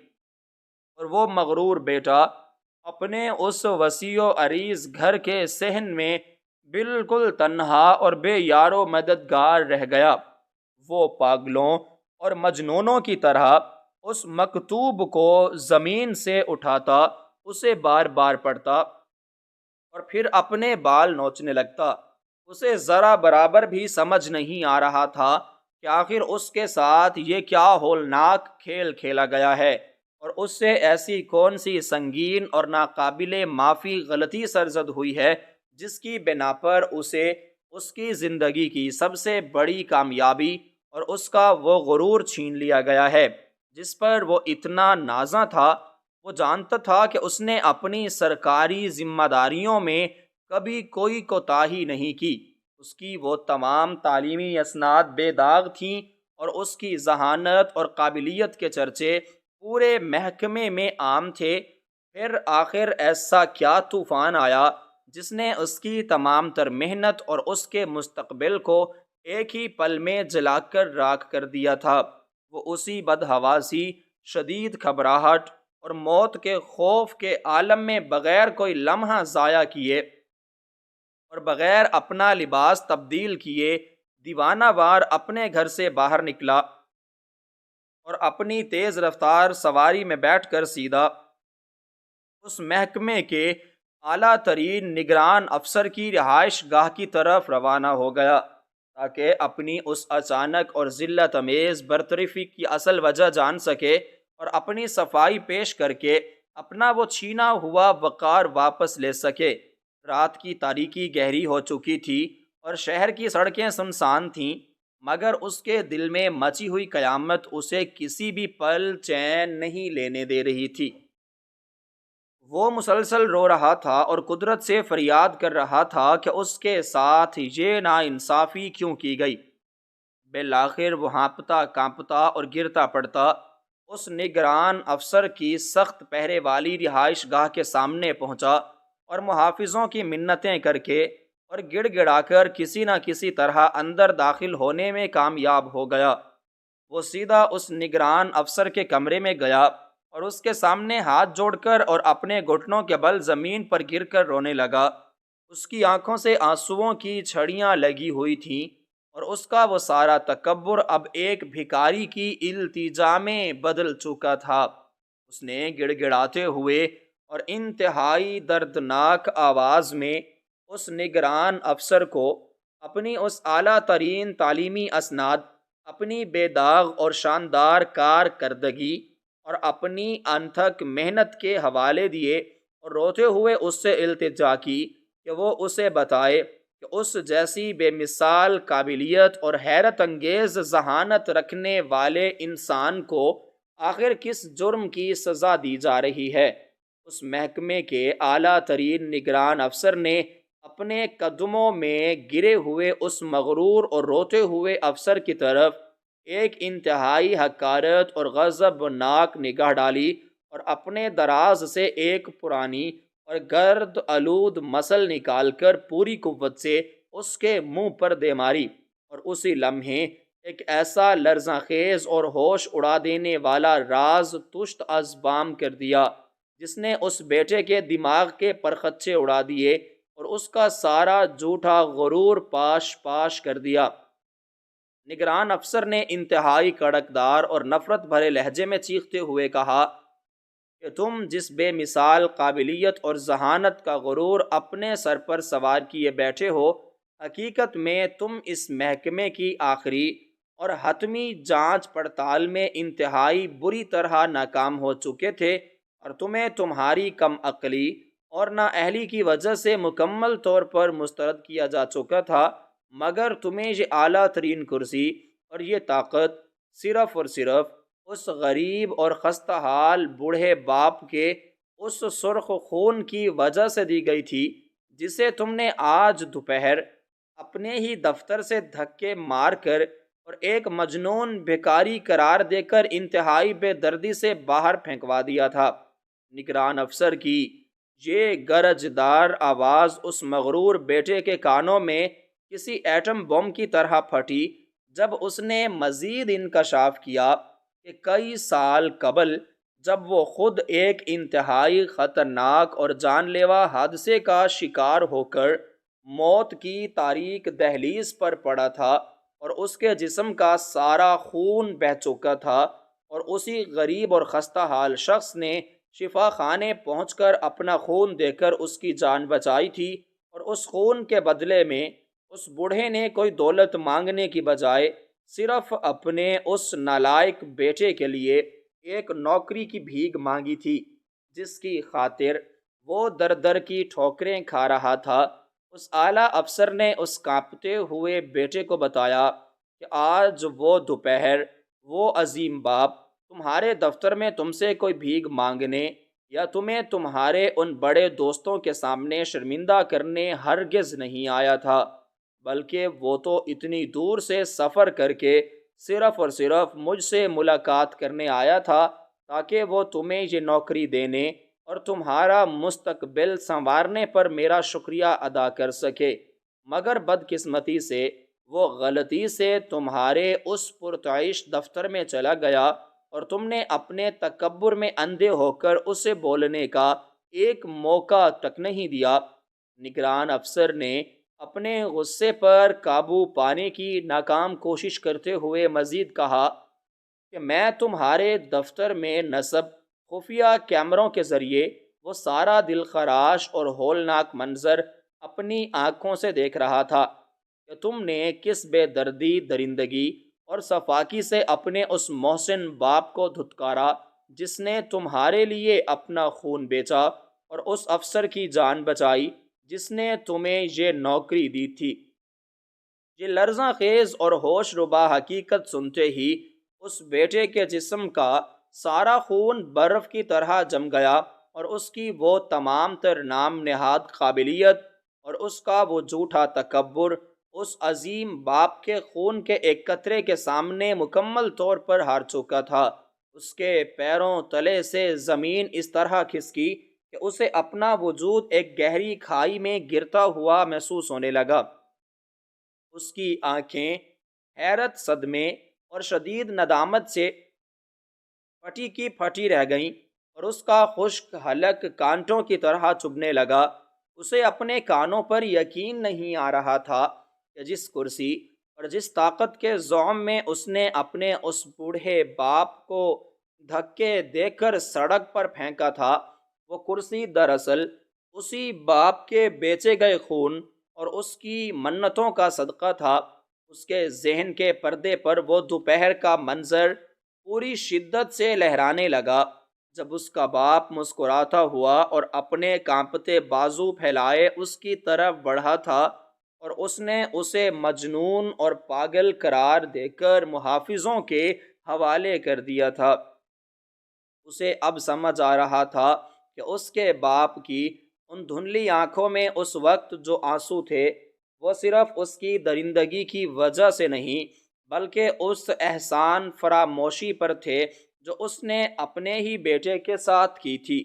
اور وہ مغرور بیٹا اپنے اس وسیع و عریض گھر کے صحن میں بالکل تنہا اور بے یار و مددگار رہ گیا۔ وہ پاگلوں اور مجنونوں کی طرح اس مکتوب کو زمین سے اٹھاتا، اسے بار بار پڑھتا اور پھر اپنے بال نوچنے لگتا۔ اسے ذرا برابر بھی سمجھ نہیں آ رہا تھا کہ آخر اس کے ساتھ یہ کیا ہولناک کھیل کھیلا گیا ہے، اور اس سے ایسی کون سی سنگین اور ناقابل معافی غلطی سرزد ہوئی ہے جس کی بنا پر اسے اس کی زندگی کی سب سے بڑی کامیابی اور اس کا وہ غرور چھین لیا گیا ہے جس پر وہ اتنا نازاں تھا۔ وہ جانتا تھا کہ اس نے اپنی سرکاری ذمہ داریوں میں کبھی کوئی کوتاہی نہیں کی۔ اس کی وہ تمام تعلیمی اسناد بے داغ تھیں اور اس کی ذہانت اور قابلیت کے چرچے پورے محکمے میں عام تھے۔ پھر آخر ایسا کیا طوفان آیا جس نے اس کی تمام تر محنت اور اس کے مستقبل کو ایک ہی پل میں جلا کر راکھ کر دیا تھا؟ وہ اسی بدحواسی، شدید گھبراہٹ اور موت کے خوف کے عالم میں بغیر کوئی لمحہ ضائع کیے اور بغیر اپنا لباس تبدیل کیے دیوانہ وار اپنے گھر سے باہر نکلا اور اپنی تیز رفتار سواری میں بیٹھ کر سیدھا اس محکمے کے اعلیٰ ترین نگران افسر کی رہائش گاہ کی طرف روانہ ہو گیا، تاکہ اپنی اس اچانک اور ذلت امیز برطرفی کی اصل وجہ جان سکے اور اپنی صفائی پیش کر کے اپنا وہ چھینا ہوا وقار واپس لے سکے۔ رات کی تاریکی گہری ہو چکی تھی اور شہر کی سڑکیں سنسان تھیں، مگر اس کے دل میں مچی ہوئی قیامت اسے کسی بھی پل چین نہیں لینے دے رہی تھی۔ وہ مسلسل رو رہا تھا اور قدرت سے فریاد کر رہا تھا کہ اس کے ساتھ یہ ناانصافی کیوں کی گئی۔ بالآخر وہ ہانپتا کانپتا اور گرتا پڑتا اس نگران افسر کی سخت پہرے والی رہائش گاہ کے سامنے پہنچا اور محافظوں کی منتیں کر کے اور گڑ گڑا کر کسی نہ کسی طرح اندر داخل ہونے میں کامیاب ہو گیا۔ وہ سیدھا اس نگران افسر کے کمرے میں گیا اور اس کے سامنے ہاتھ جوڑ کر اور اپنے گھٹنوں کے بل زمین پر گر کر رونے لگا۔ اس کی آنکھوں سے آنسوؤں کی چھڑیاں لگی ہوئی تھیں اور اس کا وہ سارا تکبر اب ایک بھکاری کی التجا میں بدل چکا تھا۔ اس نے گڑ گڑاتے ہوئے اور انتہائی دردناک آواز میں اس نگران افسر کو اپنی اس اعلیٰ ترین تعلیمی اسناد، اپنی بے داغ اور شاندار کارکردگی اور اپنی انتھک محنت کے حوالے دیے اور روتے ہوئے اس سے التجا کی کہ وہ اسے بتائے کہ اس جیسی بے مثال قابلیت اور حیرت انگیز ذہانت رکھنے والے انسان کو آخر کس جرم کی سزا دی جا رہی ہے۔ اس محکمے کے اعلیٰ ترین نگران افسر نے اپنے قدموں میں گرے ہوئے اس مغرور اور روتے ہوئے افسر کی طرف ایک انتہائی حقارت اور غضبناک نگاہ ڈالی اور اپنے دراز سے ایک پرانی اور گرد آلود مسل نکال کر پوری قوت سے اس کے منہ پر دے ماری، اور اسی لمحے ایک ایسا لرزاں خیز اور ہوش اڑا دینے والا راز تشت از بام کر دیا جس نے اس بیٹے کے دماغ کے پرخچے اڑا دیے اور اس کا سارا جھوٹا غرور پاش پاش کر دیا۔ نگران افسر نے انتہائی کڑکدار اور نفرت بھرے لہجے میں چیختے ہوئے کہا کہ تم جس بے مثال قابلیت اور ذہانت کا غرور اپنے سر پر سوار کیے بیٹھے ہو، حقیقت میں تم اس محکمے کی آخری اور حتمی جانچ پڑتال میں انتہائی بری طرح ناکام ہو چکے تھے، اور تمہیں تمہاری کم عقلی اور نااہلی کی وجہ سے مکمل طور پر مسترد کیا جا چکا تھا، مگر تمہیں یہ اعلیٰ ترین کرسی اور یہ طاقت صرف اور صرف اس غریب اور خستہ حال بوڑھے باپ کے اس سرخ خون کی وجہ سے دی گئی تھی جسے تم نے آج دوپہر اپنے ہی دفتر سے دھکے مار کر اور ایک مجنون بھکاری قرار دے کر انتہائی بے دردی سے باہر پھینکوا دیا تھا۔ نگران افسر کی یہ گرجدار آواز اس مغرور بیٹے کے کانوں میں کسی ایٹم بم کی طرح پھٹی جب اس نے مزید انکشاف کیا کہ کئی سال قبل جب وہ خود ایک انتہائی خطرناک اور جان لیوا حادثے کا شکار ہو کر موت کی تاریک دہلیز پر پڑا تھا اور اس کے جسم کا سارا خون بہہ چکا تھا، اور اسی غریب اور خستہ حال شخص نے شفا خانے پہنچ کر اپنا خون دے کر اس کی جان بچائی تھی، اور اس خون کے بدلے میں اس بوڑھے نے کوئی دولت مانگنے کی بجائے صرف اپنے اس نالائق بیٹے کے لیے ایک نوکری کی بھیک مانگی تھی جس کی خاطر وہ در در کی ٹھوکریں کھا رہا تھا۔ اس اعلیٰ افسر نے اس کانپتے ہوئے بیٹے کو بتایا کہ آج وہ دوپہر وہ عظیم باپ تمہارے دفتر میں تم سے کوئی بھیک مانگنے یا تمہیں تمہارے ان بڑے دوستوں کے سامنے شرمندہ کرنے ہرگز نہیں آیا تھا، بلکہ وہ تو اتنی دور سے سفر کر کے صرف اور صرف مجھ سے ملاقات کرنے آیا تھا تاکہ وہ تمہیں یہ نوکری دینے اور تمہارا مستقبل سنوارنے پر میرا شکریہ ادا کر سکے، مگر بدقسمتی سے وہ غلطی سے تمہارے اس پرتعیش دفتر میں چلا گیا اور تم نے اپنے تکبر میں اندھے ہو کر اسے بولنے کا ایک موقع تک نہیں دیا۔ نگران افسر نے اپنے غصے پر قابو پانے کی ناکام کوشش کرتے ہوئے مزید کہا کہ میں تمہارے دفتر میں نصب خفیہ کیمروں کے ذریعے وہ سارا دل خراش اور ہولناک منظر اپنی آنکھوں سے دیکھ رہا تھا کہ تم نے کس بے دردی، درندگی اور صفاکی سے اپنے اس محسن باپ کو دھتکارا جس نے تمہارے لیے اپنا خون بیچا، اور اس افسر کی جان بچائی جس نے تمہیں یہ نوکری دی تھی۔ یہ لرزاں خیز اور ہوش ربا حقیقت سنتے ہی اس بیٹے کے جسم کا سارا خون برف کی طرح جم گیا، اور اس کی وہ تمام تر نام نہاد قابلیت اور اس کا وہ جھوٹا تکبر اس عظیم باپ کے خون کے ایک قطرے کے سامنے مکمل طور پر ہار چکا تھا۔ اس کے پیروں تلے سے زمین اس طرح کھسکی کہ اسے اپنا وجود ایک گہری کھائی میں گرتا ہوا محسوس ہونے لگا۔ اس کی آنکھیں حیرت، صدمے اور شدید ندامت سے پھٹی کی پھٹی رہ گئیں، اور اس کا خشک حلق کانٹوں کی طرح چبھنے لگا۔ اسے اپنے کانوں پر یقین نہیں آ رہا تھا کہ جس کرسی اور جس طاقت کے زعم میں اس نے اپنے اس بوڑھے باپ کو دھکے دے کر سڑک پر پھینکا تھا، وہ کرسی دراصل اسی باپ کے بیچے گئے خون اور اس کی منتوں کا صدقہ تھا۔ اس کے ذہن کے پردے پر وہ دوپہر کا منظر پوری شدت سے لہرانے لگا جب اس کا باپ مسکراتا ہوا اور اپنے کانپتے بازو پھیلائے اس کی طرف بڑھا تھا، اور اس نے اسے مجنون اور پاگل قرار دے کر محافظوں کے حوالے کر دیا تھا۔ اسے اب سمجھ آ رہا تھا کہ اس کے باپ کی ان دھندلی آنکھوں میں اس وقت جو آنسو تھے وہ صرف اس کی درندگی کی وجہ سے نہیں بلکہ اس احسان فراموشی پر تھے جو اس نے اپنے ہی بیٹے کے ساتھ کی تھی۔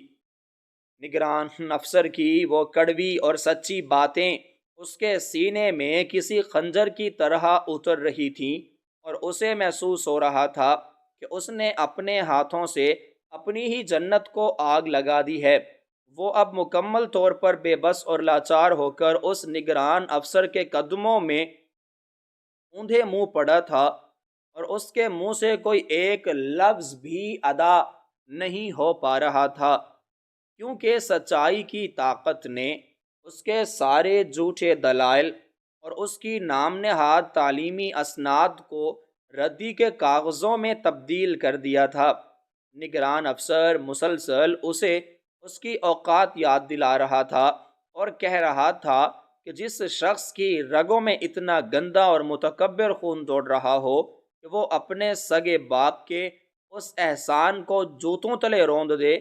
نگران افسر کی وہ کڑوی اور سچی باتیں اس کے سینے میں کسی خنجر کی طرح اتر رہی تھیں۔ اور اسے محسوس ہو رہا تھا کہ اس نے اپنے ہاتھوں سے اپنی ہی جنت کو آگ لگا دی ہے۔ وہ اب مکمل طور پر بے بس اور لاچار ہو کر اس نگران افسر کے قدموں میں اوندھے منہ پڑا تھا، اور اس کے منہ سے کوئی ایک لفظ بھی ادا نہیں ہو پا رہا تھا، کیونکہ سچائی کی طاقت نے اس کے سارے جھوٹے دلائل اور اس کی نام نہاد تعلیمی اسناد کو ردی کے کاغذوں میں تبدیل کر دیا تھا۔ نگران افسر مسلسل اسے اس کی اوقات یاد دلا رہا تھا اور کہہ رہا تھا کہ جس شخص کی رگوں میں اتنا گندا اور متکبر خون دوڑ رہا ہو کہ وہ اپنے سگے باپ کے اس احسان کو جوتوں تلے روند دے،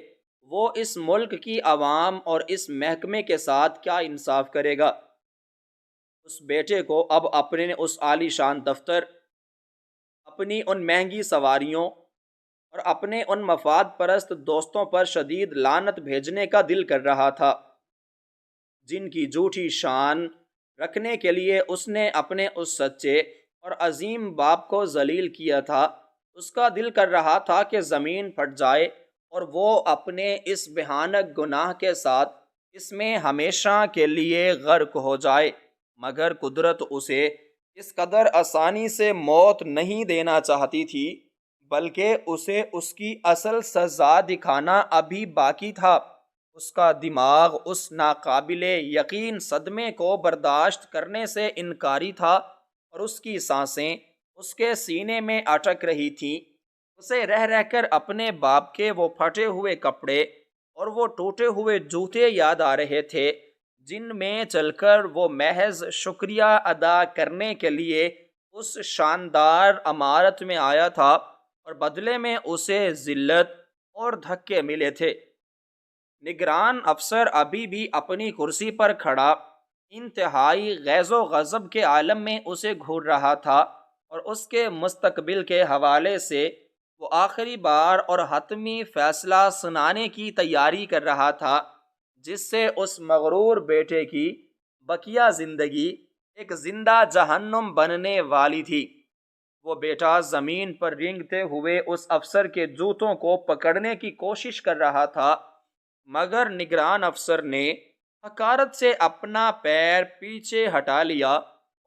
وہ اس ملک کی عوام اور اس محکمے کے ساتھ کیا انصاف کرے گا؟ اس بیٹے کو اب اپنے اس عالی شان دفتر، اپنی ان مہنگی سواریوں اور اپنے ان مفاد پرست دوستوں پر شدید لعنت بھیجنے کا دل کر رہا تھا، جن کی جھوٹی شان رکھنے کے لیے اس نے اپنے اس سچے اور عظیم باپ کو ذلیل کیا تھا۔ اس کا دل کر رہا تھا کہ زمین پھٹ جائے اور وہ اپنے اس بھیانک گناہ کے ساتھ اس میں ہمیشہ کے لیے غرق ہو جائے، مگر قدرت اسے اس قدر آسانی سے موت نہیں دینا چاہتی تھی، بلکہ اسے اس کی اصل سزا دکھانا ابھی باقی تھا۔ اس کا دماغ اس ناقابل یقین صدمے کو برداشت کرنے سے انکاری تھا، اور اس کی سانسیں اس کے سینے میں اٹک رہی تھیں۔ اسے رہ رہ کر اپنے باپ کے وہ پھٹے ہوئے کپڑے اور وہ ٹوٹے ہوئے جوتے یاد آ رہے تھے، جن میں چل کر وہ محض شکریہ ادا کرنے کے لیے اس شاندار عمارت میں آیا تھا، اور بدلے میں اسے ذلت اور دھکے ملے تھے۔ نگران افسر ابھی بھی اپنی کرسی پر کھڑا انتہائی غیظ و غضب کے عالم میں اسے گھور رہا تھا، اور اس کے مستقبل کے حوالے سے وہ آخری بار اور حتمی فیصلہ سنانے کی تیاری کر رہا تھا، جس سے اس مغرور بیٹے کی بقیہ زندگی ایک زندہ جہنم بننے والی تھی۔ وہ بیٹا زمین پر رینگتے ہوئے اس افسر کے جوتوں کو پکڑنے کی کوشش کر رہا تھا، مگر نگران افسر نے حقارت سے اپنا پیر پیچھے ہٹا لیا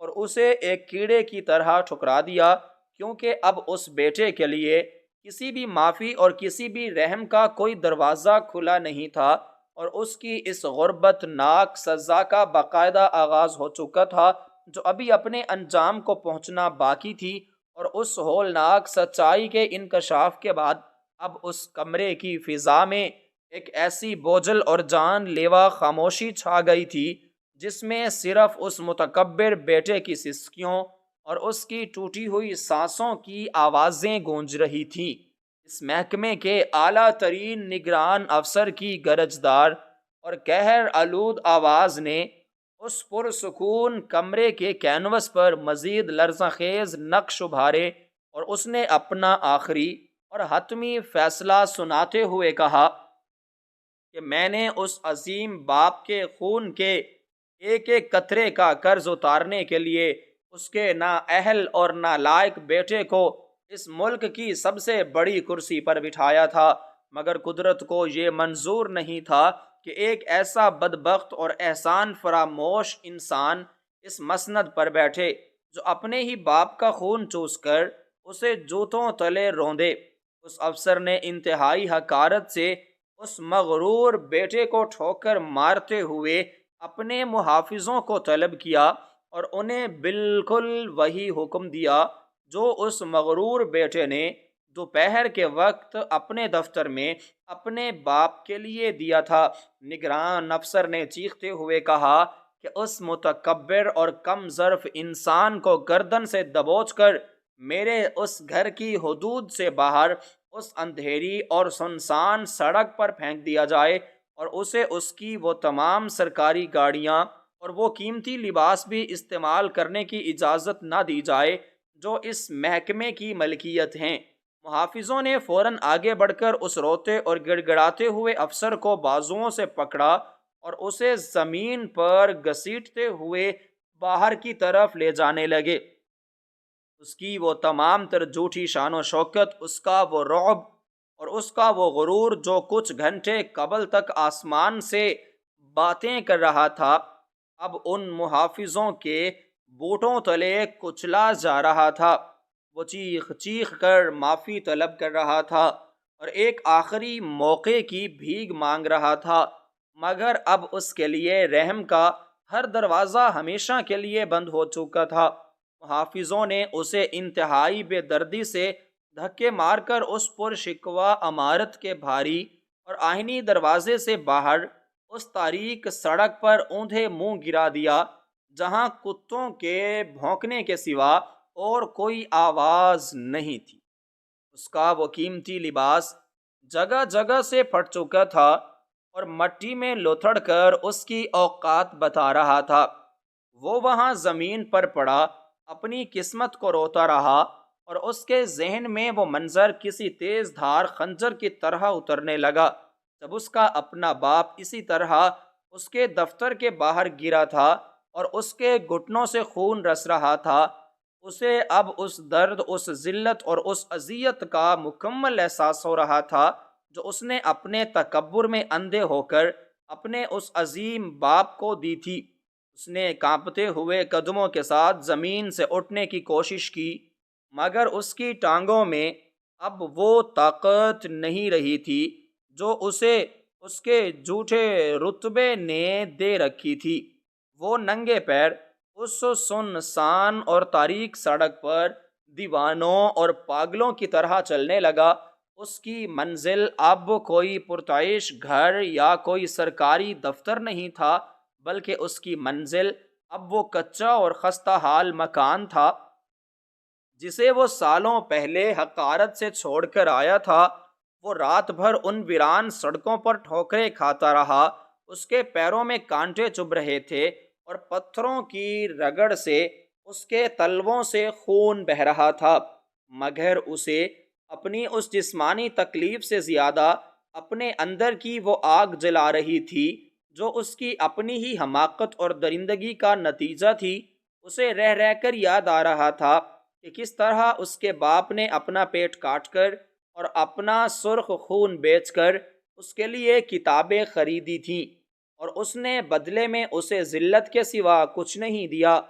اور اسے ایک کیڑے کی طرح ٹھکرا دیا، کیونکہ اب اس بیٹے کے لیے کسی بھی معافی اور کسی بھی رحم کا کوئی دروازہ کھلا نہیں تھا، اور اس کی اس غربت ناک سزا کا باقاعدہ آغاز ہو چکا تھا، جو ابھی اپنے انجام کو پہنچنا باقی تھی۔ اور اس ہولناک سچائی کے انکشاف کے بعد اب اس کمرے کی فضا میں ایک ایسی بوجھل اور جان لیوا خاموشی چھا گئی تھی، جس میں صرف اس متکبر بیٹے کی سسکیوں اور اس کی ٹوٹی ہوئی سانسوں کی آوازیں گونج رہی تھیں۔ اس محکمے کے اعلیٰ ترین نگران افسر کی گرجدار اور قہر آلود آواز نے اس پرسکون کمرے کے کینوس پر مزید لرزہ خیز نقش ابھارے، اور اس نے اپنا آخری اور حتمی فیصلہ سناتے ہوئے کہا کہ میں نے اس عظیم باپ کے خون کے ایک ایک قطرے کا قرض اتارنے کے لیے اس کے نااہل اور نالائق بیٹے کو اس ملک کی سب سے بڑی کرسی پر بٹھایا تھا، مگر قدرت کو یہ منظور نہیں تھا کہ ایک ایسا بدبخت اور احسان فراموش انسان اس مسند پر بیٹھے، جو اپنے ہی باپ کا خون چوس کر اسے جوتوں تلے روندے۔ اس افسر نے انتہائی حقارت سے اس مغرور بیٹے کو ٹھوکر مارتے ہوئے اپنے محافظوں کو طلب کیا، اور انہیں بالکل وہی حکم دیا جو اس مغرور بیٹے نے دوپہر کے وقت اپنے دفتر میں اپنے باپ کے لیے دیا تھا۔ نگران افسر نے چیختے ہوئے کہا کہ اس متکبر اور کم ظرف انسان کو گردن سے دبوچ کر میرے اس گھر کی حدود سے باہر اس اندھیری اور سنسان سڑک پر پھینک دیا جائے، اور اسے اس کی وہ تمام سرکاری گاڑیاں اور وہ قیمتی لباس بھی استعمال کرنے کی اجازت نہ دی جائے جو اس محکمے کی ملکیت ہیں۔ محافظوں نے فوراً آگے بڑھ کر اس روتے اور گڑ گڑاتے ہوئے افسر کو بازوؤں سے پکڑا اور اسے زمین پر گھسیٹتے ہوئے باہر کی طرف لے جانے لگے۔ اس کی وہ تمام تر جھوٹی شان و شوکت، اس کا وہ رعب اور اس کا وہ غرور جو کچھ گھنٹے قبل تک آسمان سے باتیں کر رہا تھا، اب ان محافظوں کے بوٹوں تلے کچلا جا رہا تھا۔ وہ چیخ چیخ کر معافی طلب کر رہا تھا اور ایک آخری موقع کی بھیک مانگ رہا تھا، مگر اب اس کے لیے رحم کا ہر دروازہ ہمیشہ کے لیے بند ہو چکا تھا۔ محافظوں نے اسے انتہائی بے دردی سے دھکے مار کر اس پر شکوہ عمارت کے بھاری اور آہنی دروازے سے باہر اس تاریک سڑک پر اوندھے منہ گرا دیا، جہاں کتوں کے بھونکنے کے سوا اور کوئی آواز نہیں تھی۔ اس کا وہ قیمتی لباس جگہ جگہ سے پھٹ چکا تھا اور مٹی میں لتھڑ کر اس کی اوقات بتا رہا تھا۔ وہ وہاں زمین پر پڑا اپنی قسمت کو روتا رہا اور اس کے ذہن میں وہ منظر کسی تیز دھار خنجر کی طرح اترنے لگا، جب اس کا اپنا باپ اسی طرح اس کے دفتر کے باہر گرا تھا اور اس کے گھٹنوں سے خون رس رہا تھا۔ اسے اب اس درد، اس ذلت اور اس اذیت کا مکمل احساس ہو رہا تھا جو اس نے اپنے تکبر میں اندھے ہو کر اپنے اس عظیم باپ کو دی تھی۔ اس نے کانپتے ہوئے قدموں کے ساتھ زمین سے اٹھنے کی کوشش کی، مگر اس کی ٹانگوں میں اب وہ طاقت نہیں رہی تھی جو اسے اس کے جھوٹے رتبے نے دے رکھی تھی۔ وہ ننگے پیر اس سنسان اور تاریک سڑک پر دیوانوں اور پاگلوں کی طرح چلنے لگا۔ اس کی منزل اب کوئی پرتعیش گھر یا کوئی سرکاری دفتر نہیں تھا، بلکہ اس کی منزل اب وہ کچا اور خستہ حال مکان تھا جسے وہ سالوں پہلے حقارت سے چھوڑ کر آیا تھا۔ وہ رات بھر ان ویران سڑکوں پر ٹھوکریں کھاتا رہا، اس کے پیروں میں کانٹے چبھ رہے تھے اور پتھروں کی رگڑ سے اس کے تلووں سے خون بہہ رہا تھا، مگر اسے اپنی اس جسمانی تکلیف سے زیادہ اپنے اندر کی وہ آگ جلا رہی تھی جو اس کی اپنی ہی حماقت اور درندگی کا نتیجہ تھی۔ اسے رہ رہ کر یاد آ رہا تھا کہ کس طرح اس کے باپ نے اپنا پیٹ کاٹ کر اور اپنا سرخ خون بیچ کر اس کے لیے کتابیں خریدی تھیں، اور اس نے بدلے میں اسے ذلت کے سوا کچھ نہیں دیا۔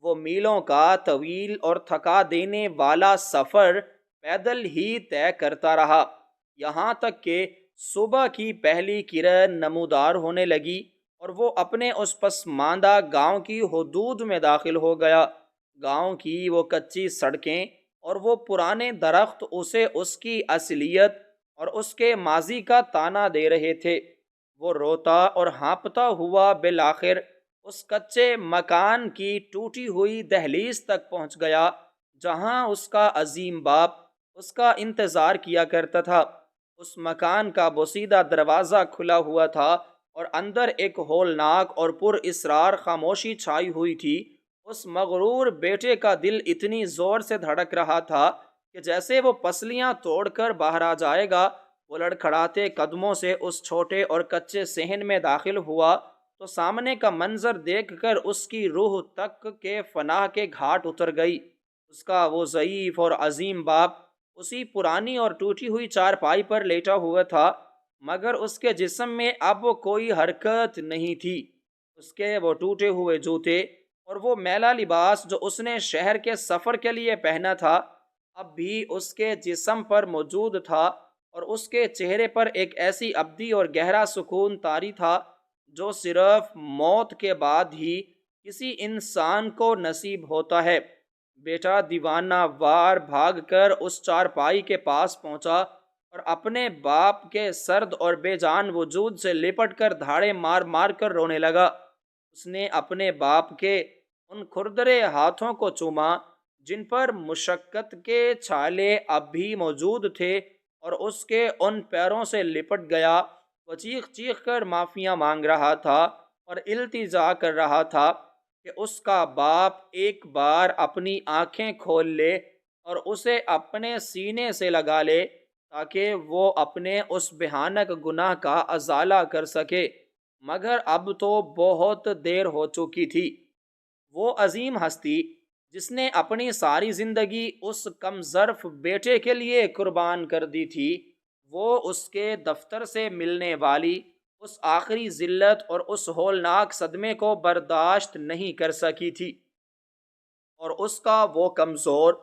وہ میلوں کا طویل اور تھکا دینے والا سفر پیدل ہی طے کرتا رہا، یہاں تک کہ صبح کی پہلی کرن نمودار ہونے لگی اور وہ اپنے اس پسماندہ گاؤں کی حدود میں داخل ہو گیا۔ گاؤں کی وہ کچی سڑکیں اور وہ پرانے درخت اسے اس کی اصلیت اور اس کے ماضی کا تانا دے رہے تھے۔ وہ روتا اور ہانپتا ہوا بالآخر اس کچے مکان کی ٹوٹی ہوئی دہلیز تک پہنچ گیا جہاں اس کا عظیم باپ اس کا انتظار کیا کرتا تھا۔ اس مکان کا بوسیدہ دروازہ کھلا ہوا تھا اور اندر ایک ہولناک اور پر اسرار خاموشی چھائی ہوئی تھی۔ اس مغرور بیٹے کا دل اتنی زور سے دھڑک رہا تھا کہ جیسے وہ پسلیاں توڑ کر باہر آ جائے گا۔ وہ لڑکھڑاتے قدموں سے اس چھوٹے اور کچے صحن میں داخل ہوا تو سامنے کا منظر دیکھ کر اس کی روح تک کے فناء کے گھاٹ اتر گئی۔ اس کا وہ ضعیف اور عظیم باپ اسی پرانی اور ٹوٹی ہوئی چارپائی پر لیٹا ہوا تھا، مگر اس کے جسم میں اب کوئی حرکت نہیں تھی۔ اس کے وہ ٹوٹے ہوئے جوتے اور وہ میلا لباس جو اس نے شہر کے سفر کے لیے پہنا تھا اب بھی اس کے جسم پر موجود تھا، اور اس کے چہرے پر ایک ایسی ابدی اور گہرا سکون طاری تھا جو صرف موت کے بعد ہی کسی انسان کو نصیب ہوتا ہے۔ بیٹا دیوانہ وار بھاگ کر اس چارپائی کے پاس پہنچا اور اپنے باپ کے سرد اور بے جان وجود سے لپٹ کر دھاڑے مار مار کر رونے لگا۔ اس نے اپنے باپ کے ان کھردرے ہاتھوں کو چوما جن پر مشقت کے چھالے اب بھی موجود تھے، اور اس کے ان پیروں سے لپٹ گیا۔ وہ چیخ چیخ کر معافیاں مانگ رہا تھا اور التجا کر رہا تھا کہ اس کا باپ ایک بار اپنی آنکھیں کھول لے اور اسے اپنے سینے سے لگا لے تاکہ وہ اپنے اس بھیانک گناہ کا ازالہ کر سکے، مگر اب تو بہت دیر ہو چکی تھی۔ وہ عظیم ہستی جس نے اپنی ساری زندگی اس کم ظرف بیٹے کے لیے قربان کر دی تھی، وہ اس کے دفتر سے ملنے والی اس آخری ذلت اور اس ہولناک صدمے کو برداشت نہیں کر سکی تھی، اور اس کا وہ کمزور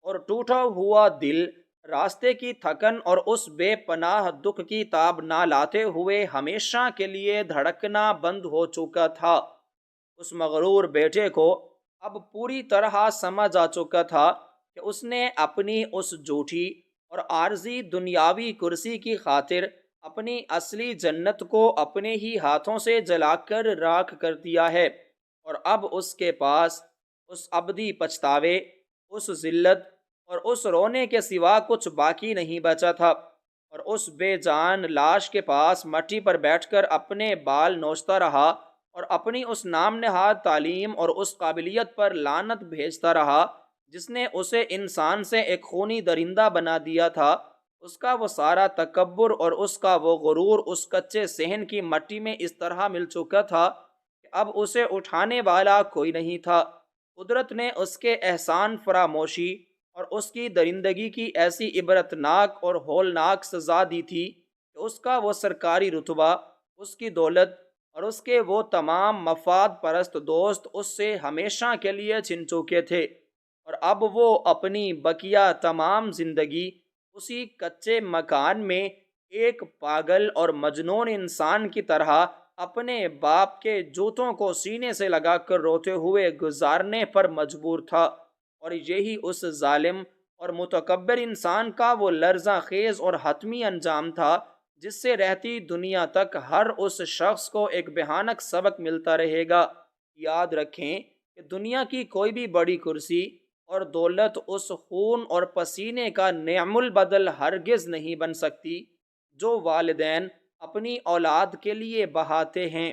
اور ٹوٹا ہوا دل راستے کی تھکن اور اس بے پناہ دکھ کی تاب نہ لاتے ہوئے ہمیشہ کے لیے دھڑکنا بند ہو چکا تھا۔ اس مغرور بیٹے کو اب پوری طرح سمجھ آ چکا تھا کہ اس نے اپنی اس جھوٹی اور عارضی دنیاوی کرسی کی خاطر اپنی اصلی جنت کو اپنے ہی ہاتھوں سے جلا کر راکھ کر دیا ہے، اور اب اس کے پاس اس ابدی پچھتاوے، اس ذلت اور اس رونے کے سوا کچھ باقی نہیں بچا تھا، اور اس بے جان لاش کے پاس مٹی پر بیٹھ کر اپنے بال نوچتا رہا اور اپنی اس نام نہاد تعلیم اور اس قابلیت پر لعنت بھیجتا رہا جس نے اسے انسان سے ایک خونی درندہ بنا دیا تھا۔ اس کا وہ سارا تکبر اور اس کا وہ غرور اس کچے صحن کی مٹی میں اس طرح مل چکا تھا کہ اب اسے اٹھانے والا کوئی نہیں تھا۔ قدرت نے اس کے احسان فراموشی اور اس کی درندگی کی ایسی عبرتناک اور ہولناک سزا دی تھی کہ اس کا وہ سرکاری رتبہ، اس کی دولت اور اس کے وہ تمام مفاد پرست دوست اس سے ہمیشہ کے لیے چھن چکے تھے، اور اب وہ اپنی بقیہ تمام زندگی اسی کچے مکان میں ایک پاگل اور مجنون انسان کی طرح اپنے باپ کے جوتوں کو سینے سے لگا کر روتے ہوئے گزارنے پر مجبور تھا، اور یہی اس ظالم اور متکبر انسان کا وہ لرزہ خیز اور حتمی انجام تھا جس سے رہتی دنیا تک ہر اس شخص کو ایک بھیانک سبق ملتا رہے گا۔ یاد رکھیں کہ دنیا کی کوئی بھی بڑی کرسی اور دولت اس خون اور پسینے کا نعم البدل ہرگز نہیں بن سکتی جو والدین اپنی اولاد کے لیے بہاتے ہیں۔